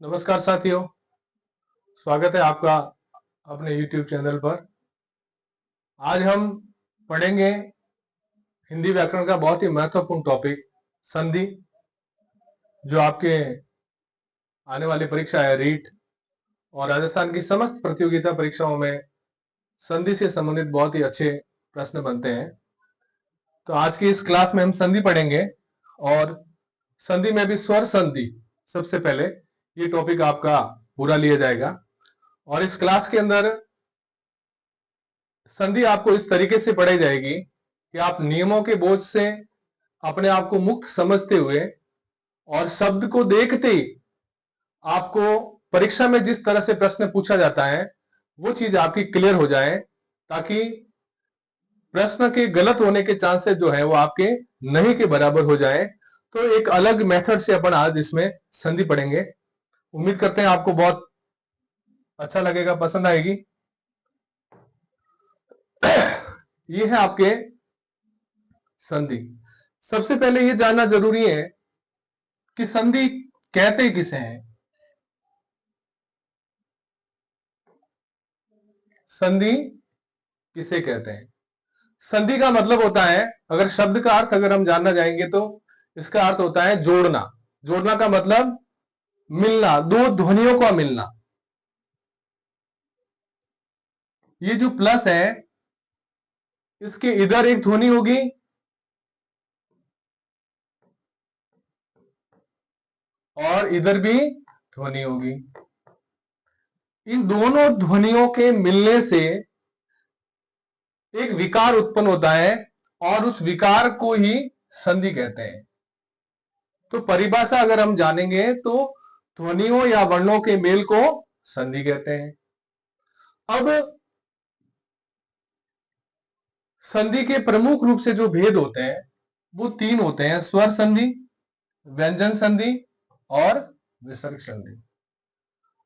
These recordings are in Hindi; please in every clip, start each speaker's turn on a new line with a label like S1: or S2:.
S1: नमस्कार साथियों, स्वागत है आपका अपने YouTube चैनल पर। आज हम पढ़ेंगे हिंदी व्याकरण का बहुत ही महत्वपूर्ण टॉपिक संधि, जो आपके आने वाली परीक्षा है रीट और राजस्थान की समस्त प्रतियोगिता परीक्षाओं में संधि से संबंधित बहुत ही अच्छे प्रश्न बनते हैं। तो आज की इस क्लास में हम संधि पढ़ेंगे और संधि में भी स्वर संधि सबसे पहले ये टॉपिक आपका पूरा लिया जाएगा। और इस क्लास के अंदर संधि आपको इस तरीके से पढ़ाई जाएगी कि आप नियमों के बोझ से अपने आप को मुक्त समझते हुए और शब्द को देखते ही आपको परीक्षा में जिस तरह से प्रश्न पूछा जाता है वो चीज आपकी क्लियर हो जाए, ताकि प्रश्न के गलत होने के चांसेस जो है वो आपके नहीं के बराबर हो जाए। तो एक अलग मेथड से अपन आज इसमें संधि पढ़ेंगे। उम्मीद करते हैं आपको बहुत अच्छा लगेगा, पसंद आएगी। ये है आपके संधि। सबसे पहले ये जानना जरूरी है कि संधि कहते किसे हैं। संधि किसे कहते हैं? संधि का मतलब होता है, अगर शब्द का अर्थ अगर हम जानना जाएंगे तो इसका अर्थ होता है जोड़ना। जोड़ना का मतलब मिलना, दो ध्वनियों का मिलना। ये जो प्लस है इसके इधर एक ध्वनि होगी और इधर भी ध्वनि होगी। इन दोनों ध्वनियों के मिलने से एक विकार उत्पन्न होता है और उस विकार को ही संधि कहते हैं। तो परिभाषा अगर हम जानेंगे तो ध्वनियों या वर्णों के मेल को संधि कहते हैं। अब संधि के प्रमुख रूप से जो भेद होते हैं वो तीन होते हैं: स्वर संधि, व्यंजन संधि और विसर्ग संधि।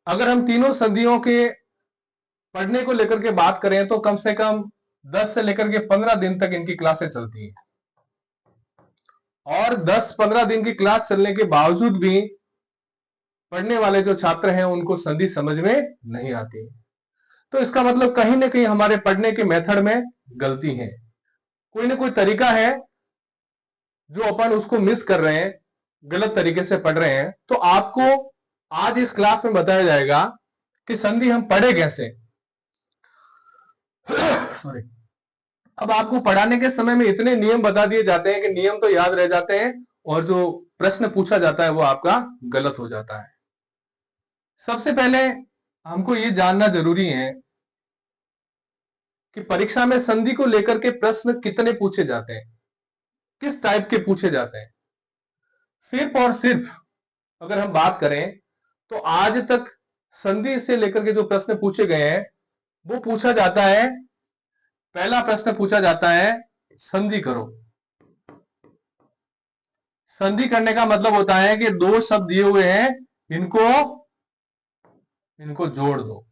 S1: अगर हम तीनों संधियों के पढ़ने को लेकर के बात करें तो कम से कम 10 से लेकर के 15 दिन तक इनकी क्लासें चलती हैं। और 10-15 दिन की क्लास चलने के बावजूद भी पढ़ने वाले जो छात्र हैं उनको संधि समझ में नहीं आती। तो इसका मतलब कहीं ना कहीं हमारे पढ़ने के मेथड में गलती है, कोई ना कोई तरीका है जो अपन उसको मिस कर रहे हैं, गलत तरीके से पढ़ रहे हैं। तो आपको आज इस क्लास में बताया जाएगा कि संधि हम पढ़े कैसे। सॉरी। अब आपको पढ़ाने के समय में इतने नियम बता दिए जाते हैं कि नियम तो याद रह जाते हैं और जो प्रश्न पूछा जाता है वो आपका गलत हो जाता है। सबसे पहले हमको ये जानना जरूरी है कि परीक्षा में संधि को लेकर के प्रश्न कितने पूछे जाते हैं, किस टाइप के पूछे जाते हैं। सिर्फ और सिर्फ अगर हम बात करें तो आज तक संधि से लेकर के जो प्रश्न पूछे गए हैं वो पूछा जाता है, पहला प्रश्न पूछा जाता है संधि करो। संधि करने का मतलब होता है कि दो शब्द दिए हुए हैं, इनको जोड़ दो।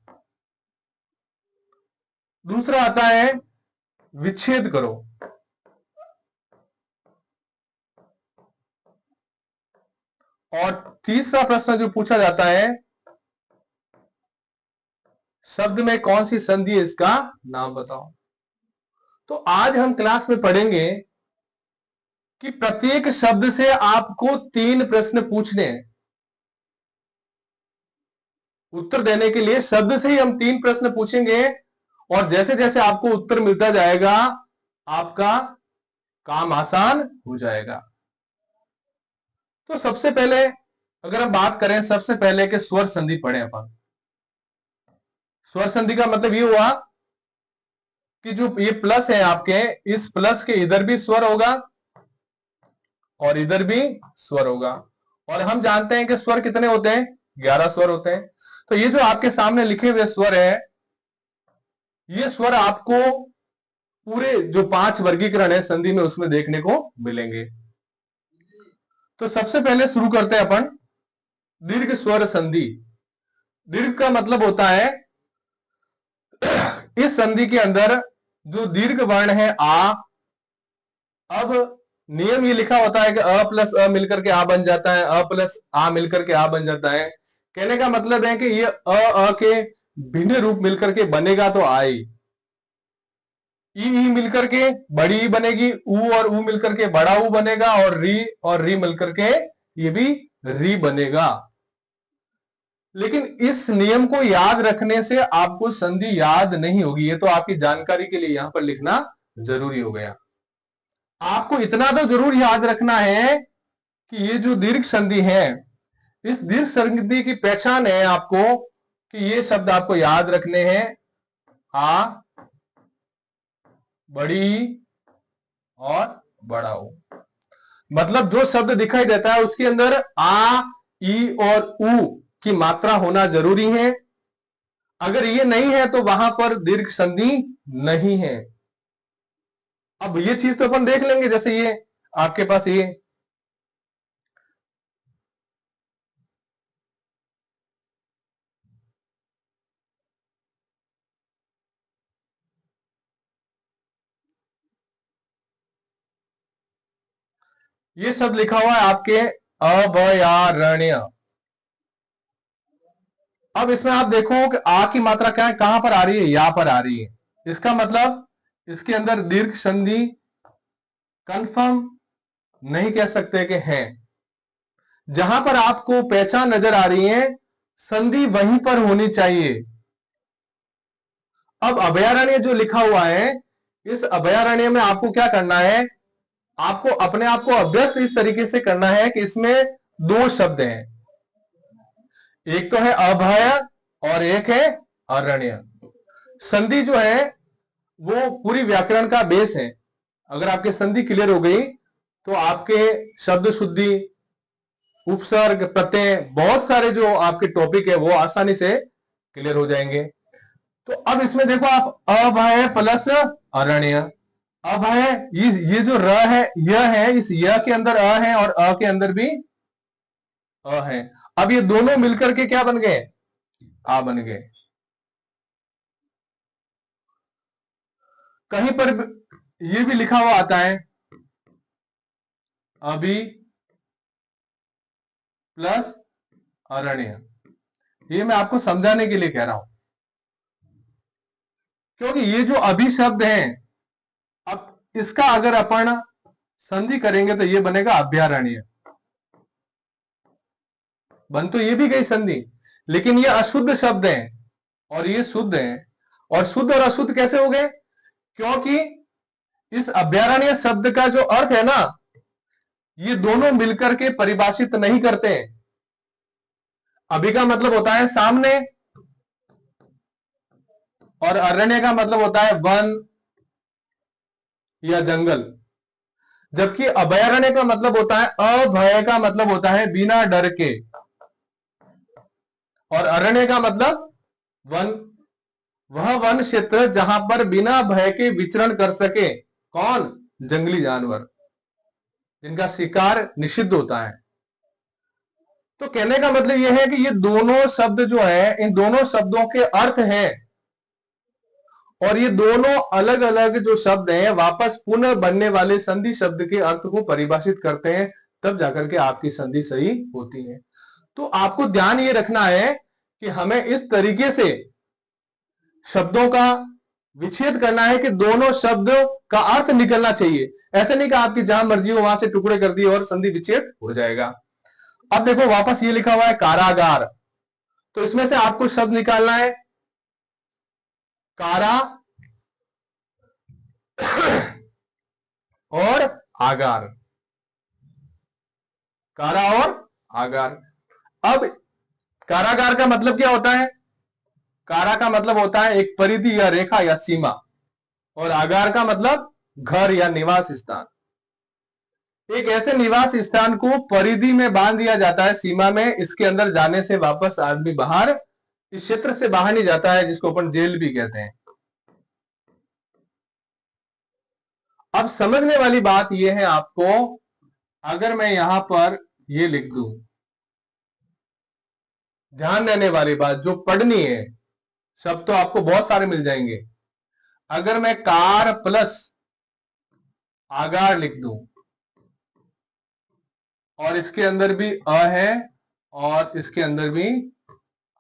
S1: दूसरा आता है विच्छेद करो। और तीसरा प्रश्न जो पूछा जाता है, शब्द में कौन सी संधि है इसका नाम बताओ। तो आज हम क्लास में पढ़ेंगे कि प्रत्येक शब्द से आपको 3 प्रश्न पूछने हैं। उत्तर देने के लिए शब्द से ही हम 3 प्रश्न पूछेंगे और जैसे जैसे आपको उत्तर मिलता जाएगा आपका काम आसान हो जाएगा। तो सबसे पहले अगर हम बात करें, सबसे पहले के स्वर संधि पढ़े अपन। स्वर संधि का मतलब ये हुआ कि जो ये प्लस है आपके, इस प्लस के इधर भी स्वर होगा और इधर भी स्वर होगा। और हम जानते हैं कि स्वर कितने होते हैं, 11 स्वर होते हैं। तो ये जो आपके सामने लिखे हुए स्वर है, ये स्वर आपको पूरे जो 5 वर्गीकरण है संधि में उसमें देखने को मिलेंगे। तो सबसे पहले शुरू करते हैं अपन दीर्घ स्वर संधि। दीर्घ का मतलब होता है इस संधि के अंदर जो दीर्घ वर्ण है आ, अब नियम ये लिखा होता है कि अ प्लस अ मिलकर के आ बन जाता है, अ प्लस आ मिलकर के आ बन जाता है। कहने का मतलब है कि ये अ के भिन्न रूप मिलकर के बनेगा तो आई, ई मिलकर के बड़ी ई बनेगी, ऊ और ऊ मिलकर के बड़ा ऊ बनेगा, और री मिलकर के ये भी री बनेगा। लेकिन इस नियम को याद रखने से आपको संधि याद नहीं होगी, ये तो आपकी जानकारी के लिए यहां पर लिखना जरूरी हो गया। आपको इतना तो जरूर याद रखना है कि ये जो दीर्घ संधि है, इस दीर्घ संधि की पहचान है आपको कि ये शब्द आपको याद रखने हैं, आ, बड़ी और बड़ा हो। मतलब जो शब्द दिखाई देता है उसके अंदर आ, ई और उ की मात्रा होना जरूरी है। अगर ये नहीं है तो वहां पर दीर्घ संधि नहीं है। अब ये चीज तो अपन देख लेंगे, जैसे ये आपके पास ये सब लिखा हुआ है आपके अभयारण्य। अब इसमें आप देखो कि आ की मात्रा क्या है, कहां पर आ रही है, यहां पर आ रही है। इसका मतलब इसके अंदर दीर्घ संधि कंफर्म नहीं कह सकते कि है। जहां पर आपको पहचान नजर आ रही है, संधि वहीं पर होनी चाहिए। अब अभयारण्य जो लिखा हुआ है, इस अभयारण्य में आपको क्या करना है, आपको अपने आप को अभ्यस्त इस तरीके से करना है कि इसमें दो शब्द हैं, एक तो है अभय और एक है अरण्य। संधि जो है वो पूरी व्याकरण का बेस है। अगर आपकी संधि क्लियर हो गई तो आपके शब्द शुद्धि, उपसर्ग, प्रत्यय, बहुत सारे जो आपके टॉपिक है वो आसानी से क्लियर हो जाएंगे। तो अब इसमें देखो आप अभय प्लस अरण्य। अभय, ये जो र है, यह है, इस य के अंदर अ है और अ के अंदर भी अ है। अब ये दोनों मिलकर के क्या बन गए, आ बन गए। कहीं पर ये भी लिखा हुआ आता है अभी प्लस अरण्य। ये मैं आपको समझाने के लिए कह रहा हूं, क्योंकि ये जो अभी शब्द है, अब इसका अगर अपन संधि करेंगे तो ये बनेगा अभ्यारण्य। बन तो ये भी गई संधि, लेकिन ये अशुद्ध शब्द है और ये शुद्ध है। और शुद्ध और अशुद्ध कैसे हो गए, क्योंकि इस अभ्यारण्य शब्द का जो अर्थ है ना, ये दोनों मिलकर के परिभाषित नहीं करते। अभी का मतलब होता है सामने, और अरण्य का मतलब होता है वन या जंगल। जबकि अभयारण्य का मतलब होता है, अभय का मतलब होता है बिना डर के, और अरण्य का मतलब वन, वह वन क्षेत्र जहां पर बिना भय के विचरण कर सके। कौन, जंगली जानवर, जिनका शिकार निषिद्ध होता है। तो कहने का मतलब यह है कि ये दोनों शब्द जो है, इन दोनों शब्दों के अर्थ हैं, और ये दोनों अलग अलग जो शब्द हैं वापस पुनः बनने वाले संधि शब्द के अर्थ को परिभाषित करते हैं, तब जाकर के आपकी संधि सही होती है। तो आपको ध्यान ये रखना है कि हमें इस तरीके से शब्दों का विच्छेद करना है कि दोनों शब्द का अर्थ निकलना चाहिए। ऐसे नहीं कि आपकी जहां मर्जी हो वहां से टुकड़े कर दिए और संधि विच्छेद हो जाएगा। अब देखो वापस ये लिखा हुआ है कारागार, तो इसमें से आपको शब्द निकालना है कारा और आगार, कारा और आगार। अब कारागार का मतलब क्या होता है, कारा का मतलब होता है एक परिधि या रेखा या सीमा, और आगार का मतलब घर या निवास स्थान। एक ऐसे निवास स्थान को परिधि में बांध दिया जाता है, सीमा में, इसके अंदर जाने से वापस आदमी बाहर, इस क्षेत्र से बाहर नहीं जाता है, जिसको अपन जेल भी कहते हैं। अब समझने वाली बात यह है आपको, अगर मैं यहां पर ये लिख दूं, ध्यान देने वाली बात जो पढ़नी है, शब्द तो आपको बहुत सारे मिल जाएंगे। अगर मैं कार प्लस आगार लिख दूं, और इसके अंदर भी अ है और इसके अंदर भी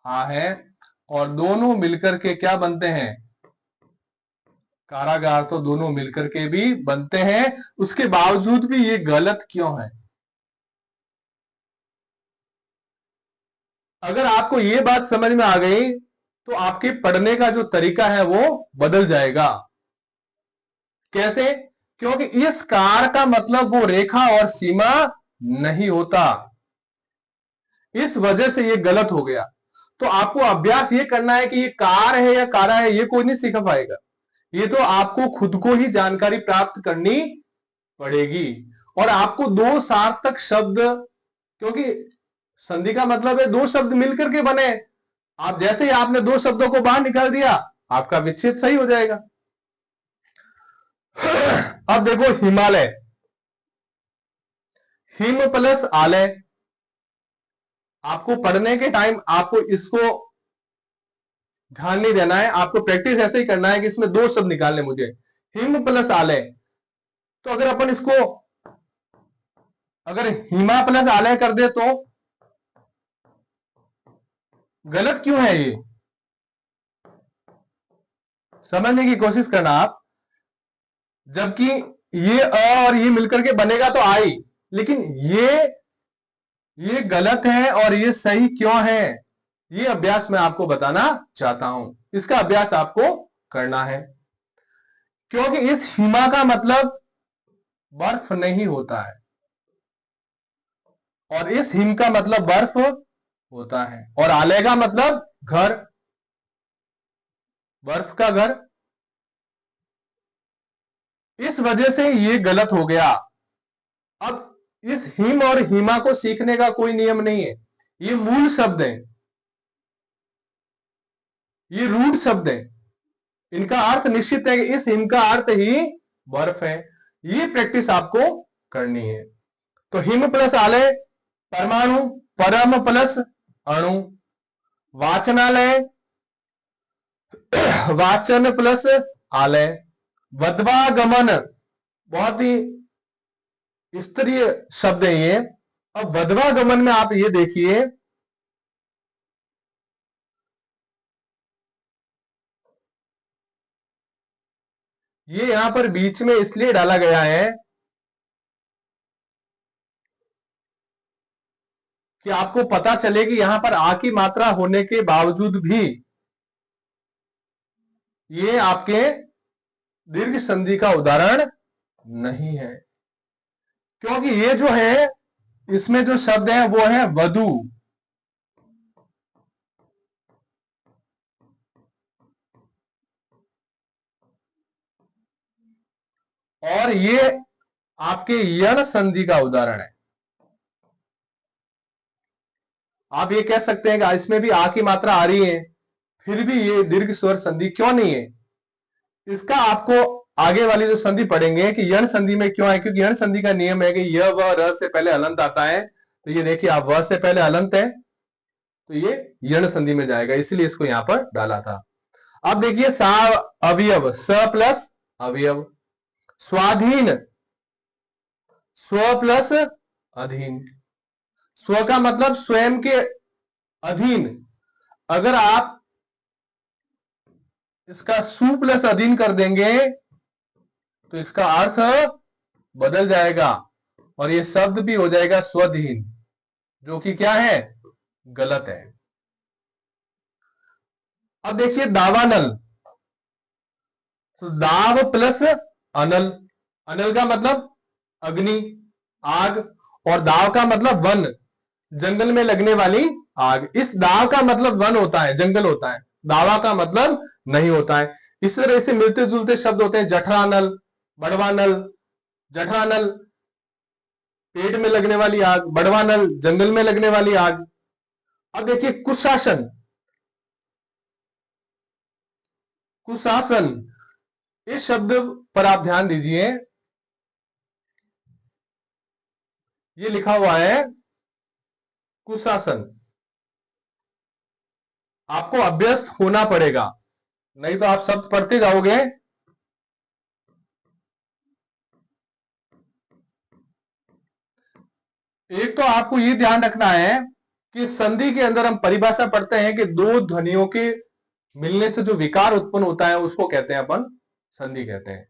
S1: आ है, और दोनों मिलकर के क्या बनते हैं? कारागार। तो दोनों मिलकर के भी बनते हैं, उसके बावजूद भी ये गलत क्यों है? अगर आपको ये बात समझ में आ गई तो आपके पढ़ने का जो तरीका है वो बदल जाएगा। कैसे? क्योंकि इस कार का मतलब वो रेखा और सीमा नहीं होता, इस वजह से ये गलत हो गया। तो आपको अभ्यास ये करना है कि ये कार है या कारा है ये कोई नहीं सीख पाएगा, ये तो आपको खुद को ही जानकारी प्राप्त करनी पड़ेगी। और आपको दो सार्थक शब्द, क्योंकि संधि का मतलब है दो शब्द मिलकर के बने, आप जैसे ही आपने दो शब्दों को बाहर निकाल दिया आपका विच्छेद सही हो जाएगा। अब देखो हिमालय, हिम प्लस आलय, आपको पढ़ने के टाइम आपको इसको ध्यान नहीं देना है, आपको प्रैक्टिस ऐसे ही करना है कि इसमें दो शब्द निकालने मुझे, हिम प्लस आलय। तो अगर अपन इसको अगर हिमा प्लस आलय कर दे तो गलत क्यों है ये? समझने की कोशिश करना आप। जबकि ये अ और ये मिलकर के बनेगा तो आई, लेकिन ये गलत है और ये सही क्यों है, ये अभ्यास मैं आपको बताना चाहता हूं। इसका अभ्यास आपको करना है, क्योंकि इस हिमा का मतलब बर्फ नहीं होता है और इस हिम का मतलब बर्फ होता है, और आलय का मतलब घर, बर्फ का घर। इस वजह से ये गलत हो गया। अब इस हिम और हिमा को सीखने का कोई नियम नहीं है, ये मूल शब्द है, ये रूट शब्द है, इनका अर्थ निश्चित है कि इस हिम का अर्थ ही बर्फ है। ये प्रैक्टिस आपको करनी है। तो हिम प्लस आलय परमाणु, परम प्लस अणु, वाचनालय वाचन प्लस आलय, वध्वागमन बहुत ही स्तरीय शब्द है ये। अब वध्वागमन में आप ये देखिए, ये यहां पर बीच में इसलिए डाला गया है कि आपको पता चले कि यहां पर आ की मात्रा होने के बावजूद भी ये आपके दीर्घ संधि का उदाहरण नहीं है, क्योंकि ये जो है इसमें जो शब्द है वो है वधु। और ये आपके यण संधि का उदाहरण है। आप ये कह सकते हैं कि इसमें भी आ की मात्रा आ रही है, फिर भी ये दीर्घ स्वर संधि क्यों नहीं है? इसका आपको आगे वाली जो संधि पढ़ेंगे कि यण संधि में क्यों है, क्योंकि यण संधि का नियम है कि य व र से पहले हलंत आता है। तो ये देखिए आप व से पहले हलंत है तो ये यण संधि में जाएगा, इसलिए इसको यहां पर डाला था। अब देखिए सा अवयव, स प्लस अवयव, स्वाधीन, स्व प्लस अधीन। स्व का मतलब स्वयं के अधीन, अगर आप इसका सु प्लस अधीन कर देंगे तो इसका अर्थ बदल जाएगा और ये शब्द भी हो जाएगा स्वधीन, जो कि क्या है? गलत है। अब देखिए दावानल, तो दाव प्लस अनल, अनल का मतलब अग्नि, आग, और दाव का मतलब वन, जंगल में लगने वाली आग। इस दाव का मतलब वन होता है, जंगल होता है, दावा का मतलब नहीं होता है। इस तरह से मिलते जुलते शब्द होते हैं जठरानल, बड़वानल। जठरानल पेट में लगने वाली आग, बड़वानल जंगल में लगने वाली आग। अब देखिए कुशासन, कुशासन, इस शब्द पर आप ध्यान दीजिए, ये लिखा हुआ है कुशासन। आपको अभ्यस्त होना पड़ेगा, नहीं तो आप शब्द पढ़ते जाओगे। एक तो आपको ये ध्यान रखना है कि संधि के अंदर हम परिभाषा पढ़ते हैं कि दो ध्वनियों के मिलने से जो विकार उत्पन्न होता है उसको कहते हैं अपन संधि कहते हैं।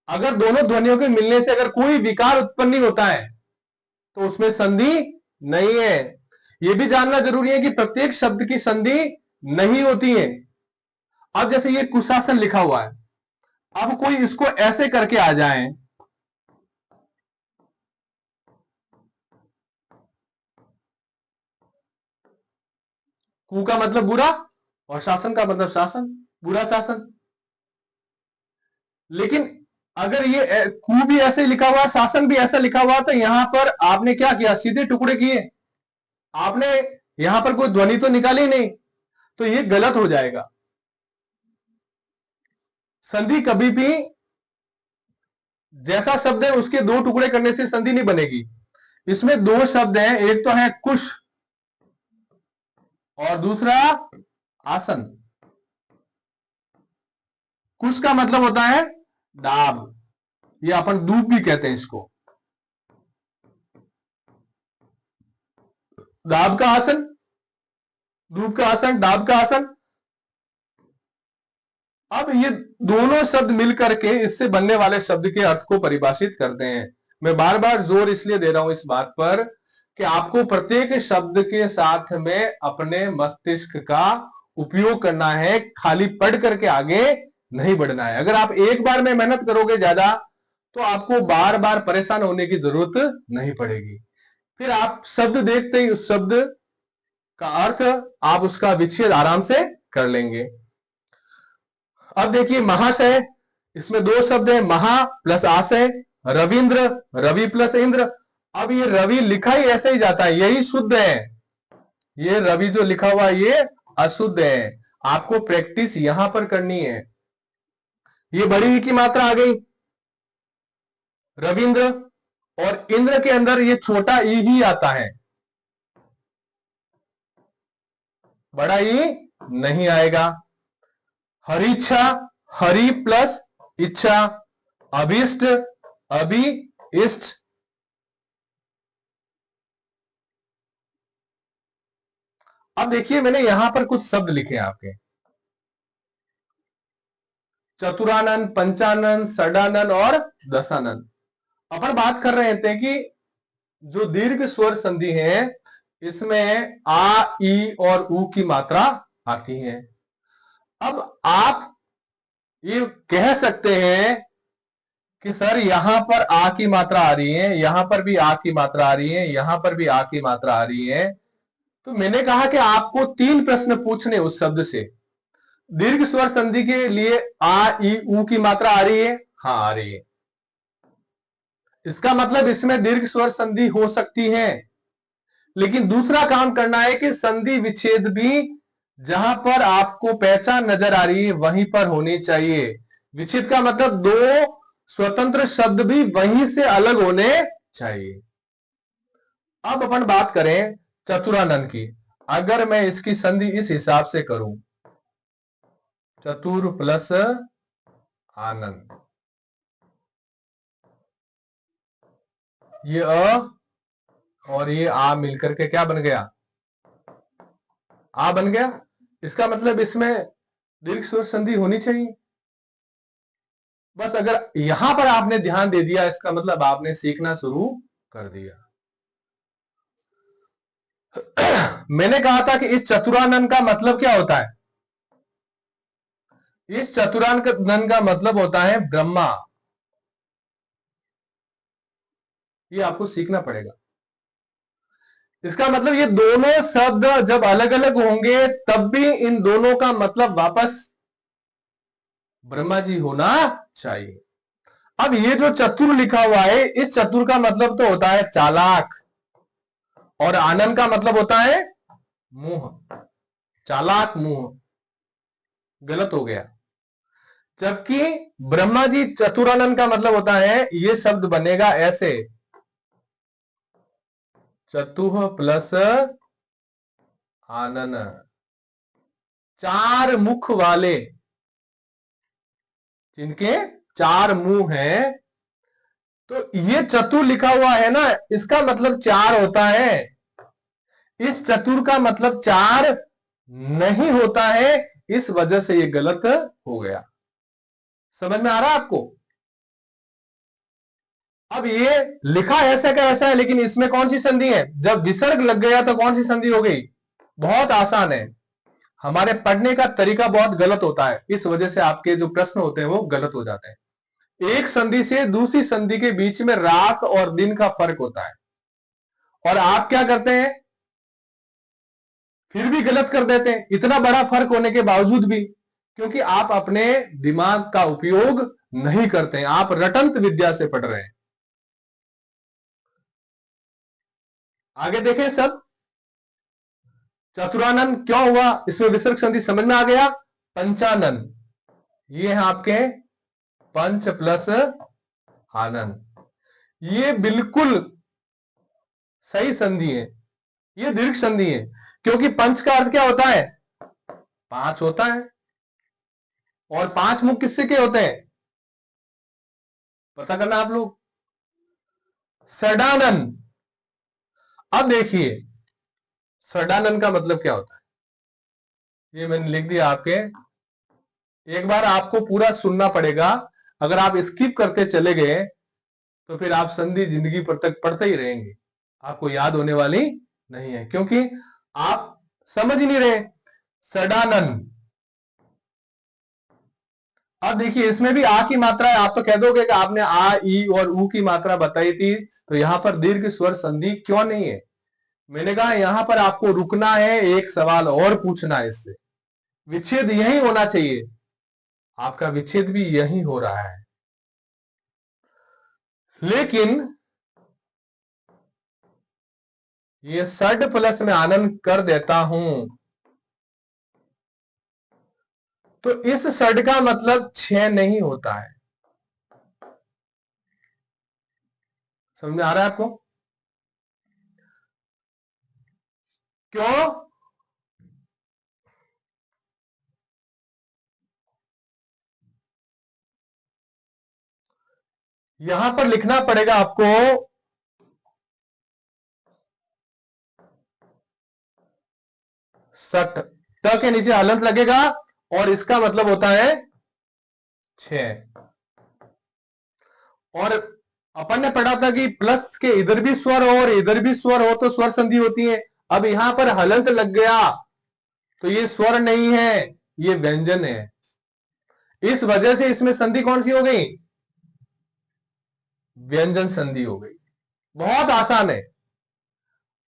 S1: अगर दोनों ध्वनियों के मिलने से अगर कोई विकार उत्पन्न नहीं होता है तो उसमें संधि नहीं है। यह भी जानना जरूरी है कि प्रत्येक शब्द की संधि नहीं होती है। अब जैसे ये कुशासन लिखा हुआ है, अब कोई इसको ऐसे करके आ जाए, कु का मतलब बुरा और शासन का मतलब शासन, बुरा शासन। लेकिन अगर ये कु भी ऐसे लिखा हुआ, शासन भी ऐसा लिखा हुआ, तो यहां पर आपने क्या किया, सीधे टुकड़े किए, आपने यहां पर कोई ध्वनि तो निकाली नहीं, तो ये गलत हो जाएगा। संधि कभी भी जैसा शब्द है उसके दो टुकड़े करने से संधि नहीं बनेगी। इसमें दो शब्द हैं, एक तो है कुश और दूसरा आसन। कुश का मतलब होता है डाब, ये अपन दूब भी कहते हैं इसको। दाब का आसन, दूब का आसन, डाब का आसन। अब ये दोनों शब्द मिलकर के इससे बनने वाले शब्द के अर्थ को परिभाषित करते हैं। मैं बार बार जोर इसलिए दे रहा हूं इस बात पर कि आपको प्रत्येक शब्द के साथ में अपने मस्तिष्क का उपयोग करना है, खाली पढ़ करके आगे नहीं बढ़ना है। अगर आप एक बार में मेहनत करोगे ज्यादा तो आपको बार बार परेशान होने की जरूरत नहीं पड़ेगी। फिर आप शब्द देखते ही उस शब्द का अर्थ आप उसका विच्छेद आराम से कर लेंगे। अब देखिए महाशय, इसमें दो शब्द है, महा प्लस आशय, रविंद्र, रवि प्लस इंद्र। अब ये रवि लिखा ही ऐसे ही जाता है, यही शुद्ध है। ये रवि जो लिखा हुआ ये अशुद्ध है, आपको प्रैक्टिस यहां पर करनी है। ये बड़ी ई की मात्रा आ गई रविंद्र, और इंद्र के अंदर ये छोटा ई ही आता है, बड़ा ई नहीं आएगा। हरिच्छा, हरि प्लस इच्छा, अभिष्ट, अभि इष्ट। अब देखिए मैंने यहां पर कुछ शब्द लिखे हैं आपके, चतुरानन, पंचानन, षडानन और दशानन। अपन बात कर रहे थे कि जो दीर्घ स्वर संधि है इसमें आ, ई और ऊ की मात्रा आती है। अब आप ये कह सकते हैं कि सर यहां पर आ की मात्रा आ रही है, यहां पर भी आ की मात्रा आ रही है, यहां पर भी आ की मात्रा आ रही है। तो मैंने कहा कि आपको 3 प्रश्न पूछने उस शब्द से। दीर्घ स्वर संधि के लिए आ, ई, ऊ की मात्रा आ रही है, हाँ आ रही है। इसका मतलब इसमें दीर्घ स्वर संधि हो सकती है। लेकिन दूसरा काम करना है कि संधि विच्छेद भी जहां पर आपको पहचान नजर आ रही है वहीं पर होनी चाहिए। विच्छेद का मतलब दो स्वतंत्र शब्द भी वहीं से अलग होने चाहिए। अब अपन बात करें चतुरानन की। अगर मैं इसकी संधि इस हिसाब से करूं, चतुर प्लस आनंद, ये अ और ये आ मिलकर के क्या बन गया, आ बन गया। इसका मतलब इसमें दीर्घ स्वर संधि होनी चाहिए। बस अगर यहां पर आपने ध्यान दे दिया इसका मतलब आपने सीखना शुरू कर दिया। मैंने कहा था कि इस चतुरानन का मतलब क्या होता है, इस चतुरानन का मतलब होता है ब्रह्मा। ये आपको सीखना पड़ेगा। इसका मतलब ये दोनों शब्द जब अलग अलग होंगे तब भी इन दोनों का मतलब वापस ब्रह्मा जी होना चाहिए। अब ये जो चतुर लिखा हुआ है, इस चतुर का मतलब तो होता है चालाक, और आनंद का मतलब होता है मुंह, चालाक मुंह, गलत हो गया। जबकि ब्रह्मा जी चतुरानंद का मतलब होता है, ये शब्द बनेगा ऐसे, चतुह प्लस आनन, चार मुख वाले, जिनके चार मुंह हैं। तो ये चतुर लिखा हुआ है ना, इसका मतलब चार होता है। इस चतुर का मतलब 4 नहीं होता है, इस वजह से ये गलत हो गया। समझ में आ रहा है आपको? अब ये लिखा ऐसा का ऐसा है, लेकिन इसमें कौन सी संधि है? जब विसर्ग लग गया तो कौन सी संधि हो गई? बहुत आसान है। हमारे पढ़ने का तरीका बहुत गलत होता है, इस वजह से आपके जो प्रश्न होते हैं वो गलत हो जाते हैं। एक संधि से दूसरी संधि के बीच में रात और दिन का फर्क होता है, और आप क्या करते हैं? फिर भी गलत कर देते हैं, इतना बड़ा फर्क होने के बावजूद भी, क्योंकि आप अपने दिमाग का उपयोग नहीं करते हैं, आप रटंत विद्या से पढ़ रहे हैं। आगे देखें सब। चतुरानन क्यों हुआ? इसमें विसर्ग संधि समझ में आ गया। पंचानन, ये है आपके पंच प्लस आनंद, ये बिल्कुल सही संधि है, ये दीर्घ संधि है, क्योंकि पंच का अर्थ क्या होता है? 5 होता है, और 5 मुख किससे के होते हैं? पता करना आप लोग। षडानन, अब देखिए षडानन का मतलब क्या होता है, ये मैंने लिख दिया आपके। एक बार आपको पूरा सुनना पड़ेगा, अगर आप स्किप करते चले गए तो फिर आप संधि जिंदगी पर तक पढ़ते ही रहेंगे, आपको याद होने वाली नहीं है, क्योंकि आप समझ ही नहीं रहे। षडानन, अब देखिए इसमें भी आ की मात्रा है, आप तो कह दोगे कि आपने आ, ई और ऊ की मात्रा बताई थी, तो यहां पर दीर्घ स्वर संधि क्यों नहीं है? मैंने कहा यहां पर आपको रुकना है, एक सवाल और पूछना है इससे। विच्छेद यही होना चाहिए, आपका विच्छेद भी यही हो रहा है, लेकिन ये षड प्लस में आनंद कर देता हूं, तो इस षड का मतलब 6 नहीं होता है। समझ में आ रहा है आपको? क्यों? यहां पर लिखना पड़ेगा आपको सट, ट के नीचे हलंत लगेगा, और इसका मतलब होता है 6। और अपन ने पढ़ा था कि प्लस के इधर भी स्वर हो और इधर भी स्वर हो तो स्वर संधि होती है। अब यहां पर हलंत लग गया तो ये स्वर नहीं है, ये व्यंजन है, इस वजह से इसमें संधि कौन सी हो गई? व्यंजन संधि हो गई। बहुत आसान है।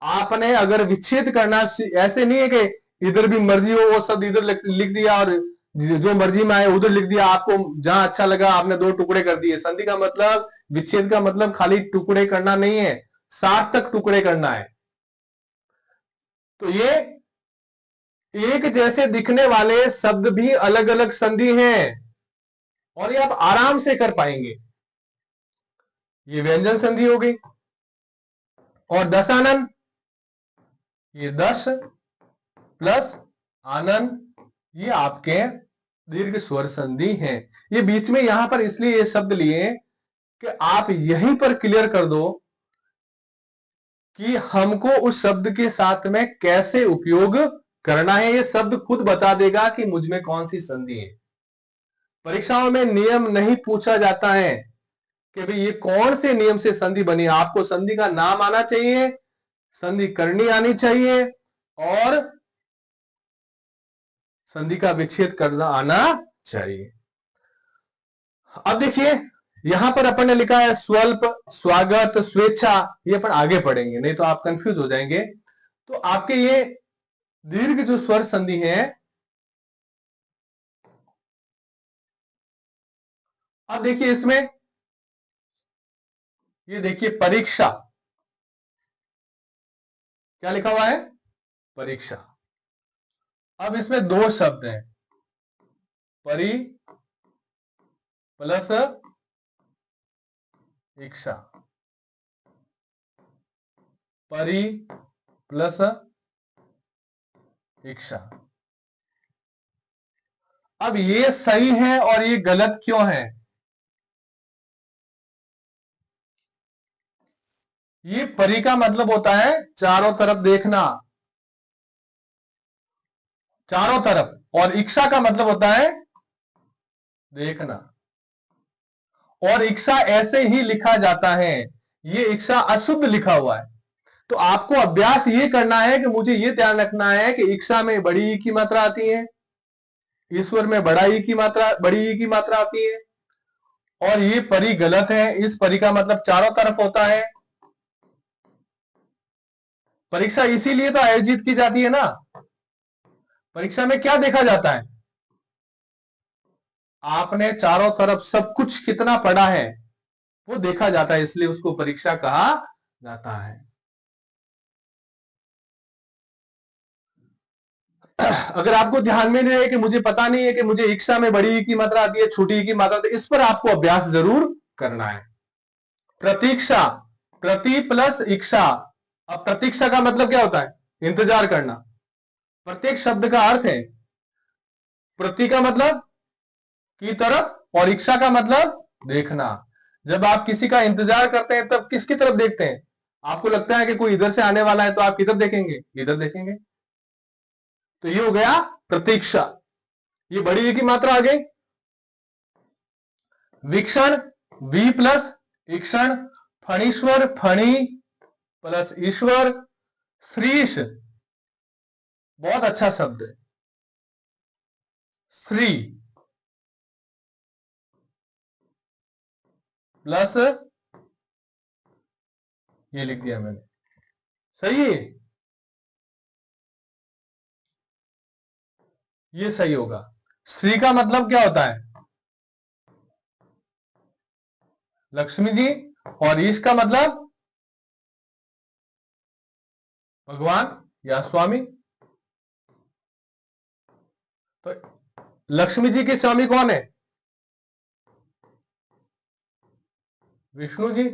S1: आपने अगर विच्छेद करना, ऐसे नहीं है कि इधर भी मर्जी हो वो शब्द इधर लिख दिया और जो मर्जी में आए उधर लिख दिया, आपको जहां अच्छा लगा आपने 2 टुकड़े कर दिए। संधि का मतलब, विच्छेद का मतलब खाली टुकड़े करना नहीं है, सार्थक टुकड़े करना है। तो ये एक जैसे दिखने वाले शब्द भी अलग अलग संधि हैं, और ये आप आराम से कर पाएंगे। ये व्यंजन संधि हो गई। और दशानन, ये 10 प्लस आनंद, ये आपके दीर्घ स्वर संधि हैं। ये बीच में यहां पर इसलिए ये शब्द लिए कि आप यहीं पर क्लियर कर दो कि हमको उस शब्द के साथ में कैसे उपयोग करना है। ये शब्द खुद बता देगा कि मुझ में कौन सी संधि है। परीक्षाओं में नियम नहीं पूछा जाता है कि भाई ये कौन से नियम से संधि बनी, आपको संधि का नाम आना चाहिए, संधि करनी आनी चाहिए, और संधि का विच्छेद करना आना चाहिए। अब देखिए यहां पर अपन ने लिखा है स्वल्प, स्वागत, स्वेच्छा, ये अपन आगे पढ़ेंगे, नहीं तो आप कंफ्यूज हो जाएंगे। तो आपके ये दीर्घ जो स्वर संधि है, अब देखिए इसमें, ये देखिए परीक्षा, क्या लिखा हुआ है? परीक्षा। अब इसमें 2 शब्द हैं, परी प्लस इच्छा, परी प्लस इच्छा। अब ये सही है और ये गलत क्यों है? ये परी का मतलब होता है चारों तरफ देखना, चारों तरफ, और इक्षा का मतलब होता है देखना, और इक्षा ऐसे ही लिखा जाता है, ये इक्षा अशुद्ध लिखा हुआ है। तो आपको अभ्यास ये करना है कि मुझे ये ध्यान रखना है कि इक्षा में बड़ी ई की मात्रा आती है, ईश्वर में बड़ा ई की मात्रा, बड़ी ई की मात्रा आती है, और ये परी गलत है, इस परी का मतलब चारों तरफ होता है। परीक्षा इसीलिए तो आयोजित की जाती है ना, परीक्षा में क्या देखा जाता है, आपने चारों तरफ सब कुछ कितना पढ़ा है वो देखा जाता है, इसलिए उसको परीक्षा कहा जाता है। अगर आपको ध्यान में नहीं है कि मुझे पता नहीं है कि मुझे इच्छा में बड़ी ई की मात्रा आती है, छोटी ई की मात्रा, तो इस पर आपको अभ्यास जरूर करना है। प्रतीक्षा, प्रति प्लस इच्छा। अब प्रतीक्षा का मतलब क्या होता है, इंतजार करना। प्रत्येक शब्द का अर्थ है, प्रति का मतलब की तरफ, और इच्छा का मतलब देखना। जब आप किसी का इंतजार करते हैं तब किसकी तरफ देखते हैं, आपको लगता है कि कोई इधर से आने वाला है तो आप किधर देखेंगे, इधर देखेंगे। तो ये हो गया प्रतीक्षा, ये बड़ी ई की मात्रा आ गई। वीक्षण, वी प्लस ईक्षण। फणीश्वर, फणी प्लस ईश्वर। श्रीश, बहुत अच्छा शब्द है, श्री प्लस, ये लिख दिया मैंने, सही है, ये सही होगा। श्री का मतलब क्या होता है, लक्ष्मी जी, और ईश का मतलब भगवान या स्वामी। तो लक्ष्मी जी के स्वामी कौन है, विष्णु जी।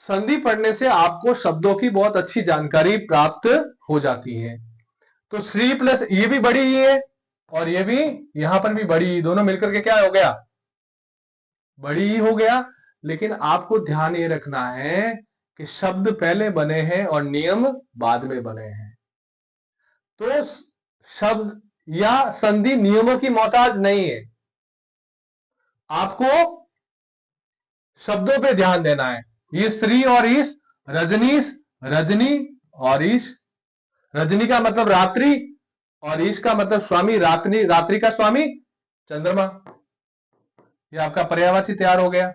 S1: संधि पढ़ने से आपको शब्दों की बहुत अच्छी जानकारी प्राप्त हो जाती है। तो श्री प्लस ये भी बड़ी ई है, और ये भी, यहां पर भी बड़ी ई, दोनों मिलकर के क्या हो गया, बड़ी ई हो गया। लेकिन आपको ध्यान ये रखना है कि शब्द पहले बने हैं और नियम बाद में बने हैं। तो शब्द या संधि नियमों की मोहताज नहीं है, आपको शब्दों पे ध्यान देना है। ये श्री और ईश, रजनीश, रजनी और ईश। रजनी का मतलब रात्रि, और ईश का मतलब स्वामी, रात्रि, रात्रि का स्वामी चंद्रमा। ये आपका पर्यायवाची तैयार हो गया।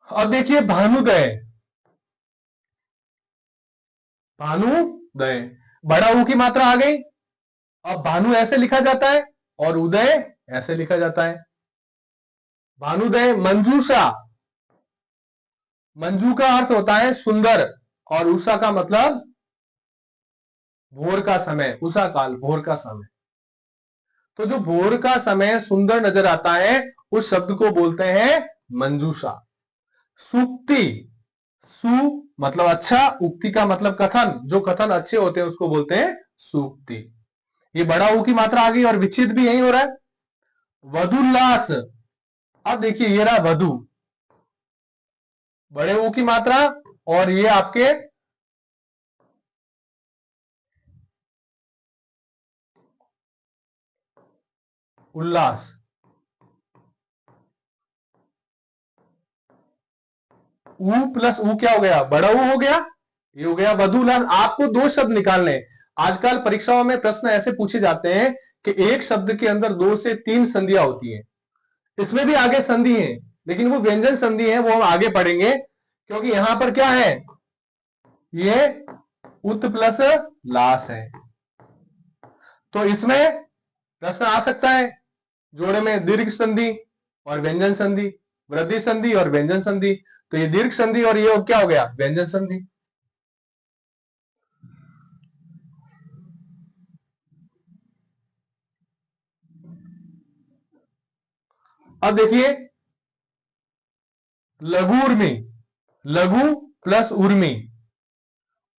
S1: अब देखिए भानुदय, भानुदय, बड़ा ऊ की मात्रा आ गई। अब भानु ऐसे लिखा जाता है और उदय ऐसे लिखा जाता है। भानुदय। मंजूषा, मंजू का अर्थ होता है सुंदर, और उषा का मतलब भोर का समय, उषा काल, भोर का समय। तो जो भोर का समय सुंदर नजर आता है उस शब्द को बोलते हैं मंजूषा। सूक्ति, सु मतलब अच्छा, उक्ति का मतलब कथन, जो कथन अच्छे होते हैं उसको बोलते हैं सूक्ति। ये बड़ा ऊ की मात्रा आ गई और विच्छेद भी यही हो रहा है। वधुल्लास, अब देखिए ये रहा वधु, बड़े ऊ की मात्रा, और ये आपके उल्लास, ऊ प्लस ऊ क्या हो गया, बड़ा ऊ हो गया, ये हो गया वधुलास। आपको दो शब्द निकालने हैं। आजकल परीक्षाओं में प्रश्न ऐसे पूछे जाते हैं कि एक शब्द के अंदर 2 से 3 संधियां होती हैं, इसमें भी आगे संधि है, लेकिन वो व्यंजन संधि है, वो हम आगे पढ़ेंगे। क्योंकि यहां पर क्या है, ये उत प्लस लास है, तो इसमें प्रश्न आ सकता है जोड़े में दीर्घ संधि और व्यंजन संधि, वृद्धि संधि और व्यंजन संधि। तो ये दीर्घ संधि और ये क्या हो गया, व्यंजन संधि। अब देखिए लघु उर्मी, लघु प्लस उर्मी,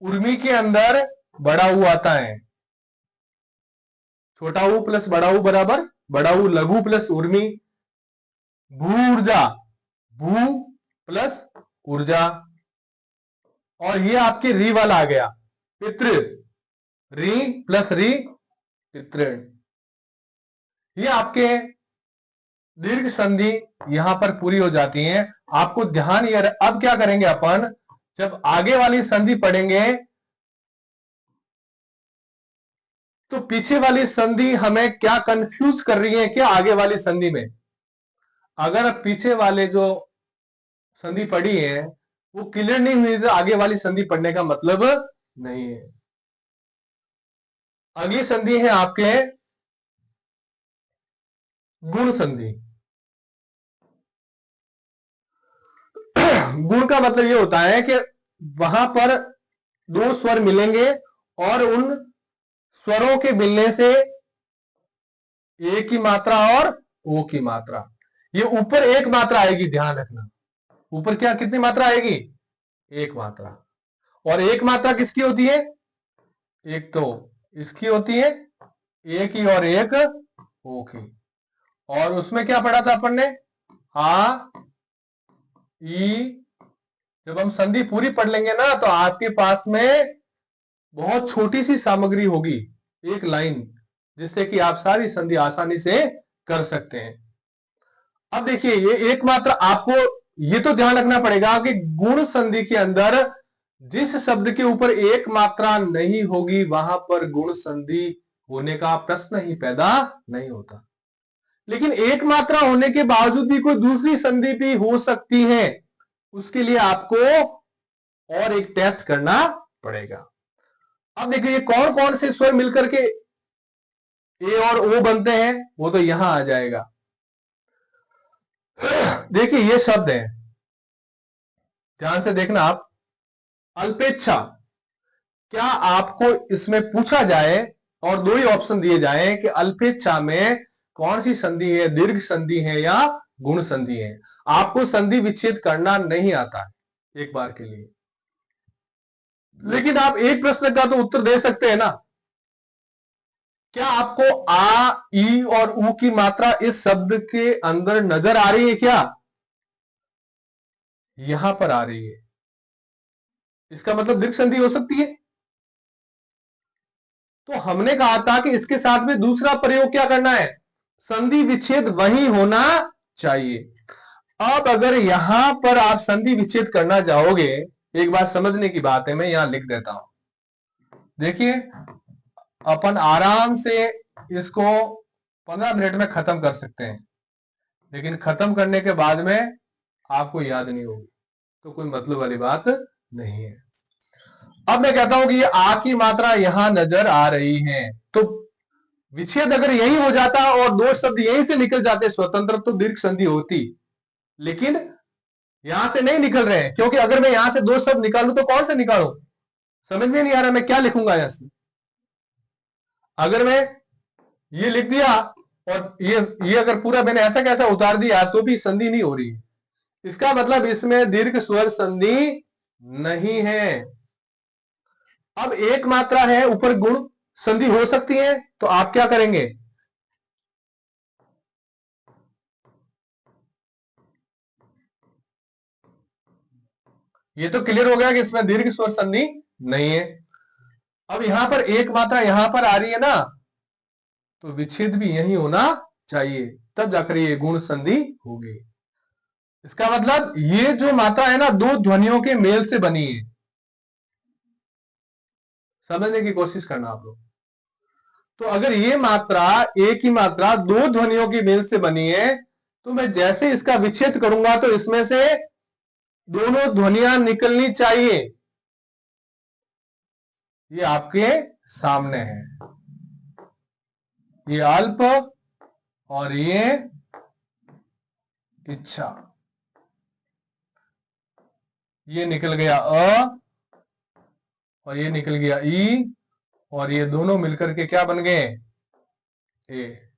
S1: उर्मी के अंदर बड़ा ऊ आता है, छोटा ऊ प्लस बड़ा ऊ बराबर बड़ा ऊ, लघु प्लस उर्मी। भू ऊर्जा, भू प्लस ऊर्जा, और ये आपके री वाला आ गया, पितृ, री प्लस री, पितृण। ये आपके दीर्घ संधि यहां पर पूरी हो जाती है। आपको ध्यान ये, अब क्या करेंगे अपन, जब आगे वाली संधि पढ़ेंगे तो पीछे वाली संधि हमें क्या कंफ्यूज कर रही है क्या आगे वाली संधि में। अगर पीछे वाले जो संधि पढ़ी है वो क्लियर नहीं हुई तो आगे वाली संधि पढ़ने का मतलब नहीं है। अगली संधि है आपके गुण संधि। गुण का मतलब ये होता है कि वहां पर दो स्वर मिलेंगे और उन स्वरों के मिलने से ए की मात्रा और ओ की मात्रा, ये ऊपर एक मात्रा आएगी, ध्यान रखना। ऊपर क्या कितनी मात्रा आएगी, एक मात्रा। और एक मात्रा किसकी होती है, एक तो इसकी होती है ए की और एक ओ की। और उसमें क्या पढ़ा था अपन ने, आ ई, जब हम संधि पूरी पढ़ लेंगे ना तो आपके पास में बहुत छोटी सी सामग्री होगी, एक लाइन, जिससे कि आप सारी संधि आसानी से कर सकते हैं। अब देखिए ये एक मात्रा, आपको ये तो ध्यान रखना पड़ेगा कि गुण संधि के अंदर जिस शब्द के ऊपर एक मात्रा नहीं होगी वहां पर गुण संधि होने का प्रश्न ही पैदा नहीं होता। लेकिन एक मात्रा होने के बावजूद भी कोई दूसरी संधि भी हो सकती है, उसके लिए आपको और एक टेस्ट करना पड़ेगा। अब देखिए ये कौन कौन से स्वर मिलकर के ए और ओ बनते हैं, वो तो यहां आ जाएगा। देखिए ये शब्द है, ध्यान से देखना आप, अल्पेच्छा। क्या आपको इसमें पूछा जाए और दो ही ऑप्शन दिए जाए कि अल्पेच्छा में कौन सी संधि है, दीर्घ संधि है या गुण संधि है, आपको संधि विच्छेद करना नहीं आता है एक बार के लिए, लेकिन आप एक प्रश्न का तो उत्तर दे सकते हैं ना। क्या आपको आ, ई और ऊ की मात्रा इस शब्द के अंदर नजर आ रही है क्या, यहां पर आ रही है, इसका मतलब दीर्घ संधि हो सकती है। तो हमने कहा था कि इसके साथ में दूसरा प्रयोग क्या करना है, संधि विच्छेद वही होना चाहिए। अब अगर यहां पर आप संधि विच्छेद करना चाहोगे, एक बात समझने की बात है, मैं यहां लिख देता हूं। देखिए अपन आराम से इसको 15 मिनट में खत्म कर सकते हैं, लेकिन खत्म करने के बाद में आपको याद नहीं होगी तो कोई मतलब वाली बात नहीं है। अब मैं कहता हूं कि ये आ की मात्रा यहां नजर आ रही है, तो विच्छेद अगर यही हो जाता और दो शब्द यहीं से निकल जाते स्वतंत्र तो दीर्घ संधि होती, लेकिन यहां से नहीं निकल रहे हैं, क्योंकि अगर मैं यहां से दो शब्द निकालूं तो कौन से निकालूं, समझ में नहीं आ रहा मैं क्या लिखूंगा यहां से। अगर मैं ये लिख दिया और ये अगर पूरा मैंने ऐसा कैसा उतार दिया तो भी संधि नहीं हो रही है, इसका मतलब इसमें दीर्घ स्वर संधि नहीं है। अब एक मात्रा है ऊपर गुण संधि हो सकती है, तो आप क्या करेंगे, ये तो क्लियर हो गया कि इसमें दीर्घ स्वर संधि नहीं है। अब यहां पर एक मात्रा यहां पर आ रही है ना, तो विच्छेद भी यही होना चाहिए, तब जाकर ये गुण संधि होगी। इसका मतलब ये जो मात्रा है ना दो ध्वनियों के मेल से बनी है, समझने की कोशिश करना आप लोग। तो अगर ये मात्रा एक ही मात्रा दो ध्वनियों की मेल से बनी है, तो मैं जैसे इसका विच्छेद करूंगा तो इसमें से दोनों ध्वनियां निकलनी चाहिए। ये आपके सामने है, ये अल्प और ये इच्छा, ये निकल गया अ और ये निकल गया ई, और ये दोनों मिलकर के क्या बन गए, ए।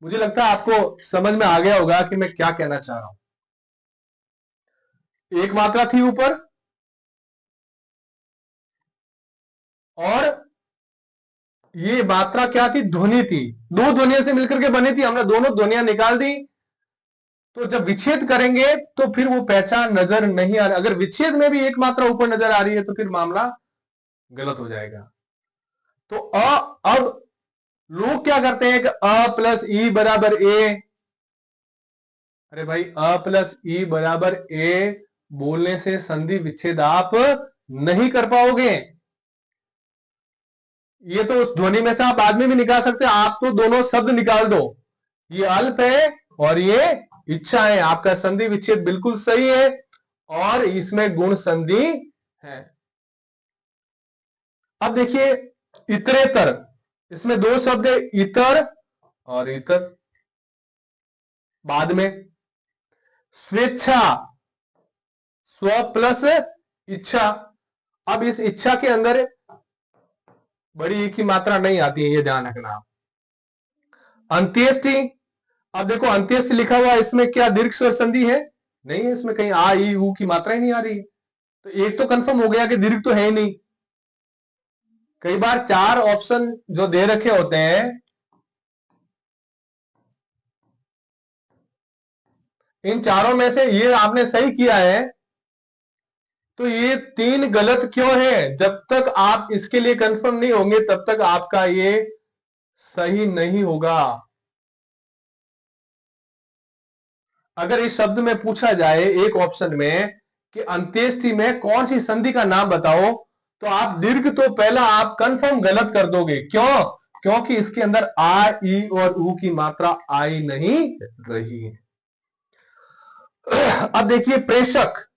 S1: मुझे लगता है आपको समझ में आ गया होगा कि मैं क्या कहना चाह रहा हूं। एक मात्रा थी ऊपर और ये मात्रा क्या थी, ध्वनि थी, दो ध्वनियों से मिलकर के बनी थी, हमने दोनों ध्वनियां निकाल दी, तो जब विच्छेद करेंगे तो फिर वो पहचान नजर नहीं आ रही। अगर विच्छेद में भी एक मात्रा ऊपर नजर आ रही है तो फिर मामला गलत हो जाएगा। तो अब लोग क्या करते हैं कि अ प्लस ई बराबर ए। अरे भाई, अ प्लस ई बराबर ए बोलने से संधि विच्छेद आप नहीं कर पाओगे। ये तो उस ध्वनि में से आप बाद में भी निकाल सकते हैं। आप तो दोनों शब्द निकाल दो, ये अल्प है और ये इच्छा है। आपका संधि विच्छेद बिल्कुल सही है और इसमें गुण संधि है। अब देखिए इतरेतर, इसमें दो शब्द है, इतर और इतर। बाद में स्वेच्छा, स्व प्लस इच्छा। अब इस इच्छा के अंदर बड़ी एक ही मात्रा नहीं आती है, ये ध्यान रखना। अंत्येष्टि, अब देखो अंत्येष्टि लिखा हुआ, इसमें क्या दीर्घ स्वर संधि है? नहीं है, इसमें कहीं आ ई ऊ की मात्रा ही नहीं आ रही है। तो एक तो कंफर्म हो गया कि दीर्घ तो है ही नहीं। कई बार चार ऑप्शन जो दे रखे होते हैं, इन चारों में से ये आपने सही किया है, तो ये तीन गलत क्यों है? जब तक आप इसके लिए कंफर्म नहीं होंगे तब तक आपका ये सही नहीं होगा। अगर इस शब्द में पूछा जाए एक ऑप्शन में कि अंत्येष्टि में कौन सी संधि का नाम बताओ, तो आप दीर्घ तो पहला आप कंफर्म गलत कर दोगे। क्यों? क्योंकि इसके अंदर आ ई और ऊ की मात्रा आई नहीं रही है। अब देखिए प्रेषक।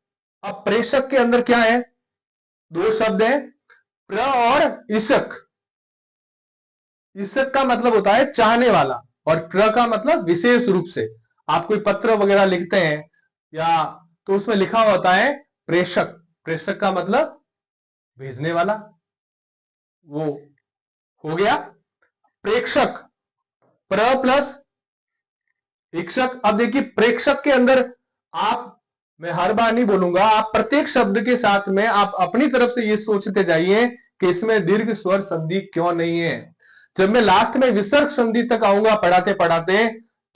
S1: अब प्रेषक के अंदर क्या है? दो शब्द हैं, प्र और ईशक। ईशक का मतलब होता है चाहने वाला और प्र का मतलब विशेष रूप से। आप कोई पत्र वगैरह लिखते हैं या तो उसमें लिखा होता है प्रेषक। प्रेषक का मतलब भेजने वाला, वो हो गया। प्रेक्षक, प्र प्लस इक्षक। अब देखिए प्रेक्षक के अंदर आप, मैं हर बार नहीं बोलूंगा, आप प्रत्येक शब्द के साथ में आप अपनी तरफ से ये सोचते जाइए कि इसमें दीर्घ स्वर संधि क्यों नहीं है। जब मैं लास्ट में विसर्ग संधि तक आऊंगा पढ़ाते पढ़ाते,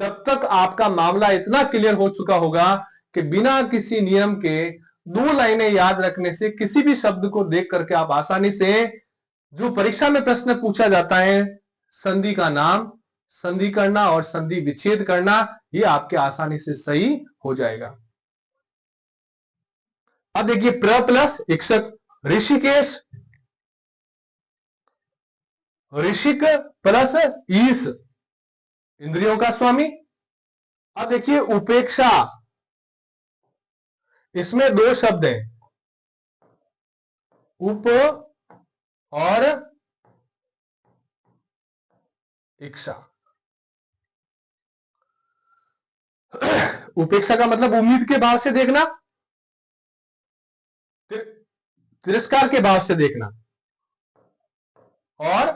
S1: तब तक आपका मामला इतना क्लियर हो चुका होगा कि बिना किसी नियम के दो लाइनें याद रखने से किसी भी शब्द को देख करके आप आसानी से, जो परीक्षा में प्रश्न पूछा जाता है, संधि का नाम, संधि करना और संधि विच्छेद करना, ये आपके आसानी से सही हो जाएगा। अब देखिए प्र प्लस इक्षक, ऋषिकेश, ऋषिक प्लस ईश, इंद्रियों का स्वामी। अब देखिए उपेक्षा, इसमें दो शब्द हैं, उप और इक्षा। उपेक्षा का मतलब उम्मीद के भाव से देखना, तिरस्कार के भाव से देखना, और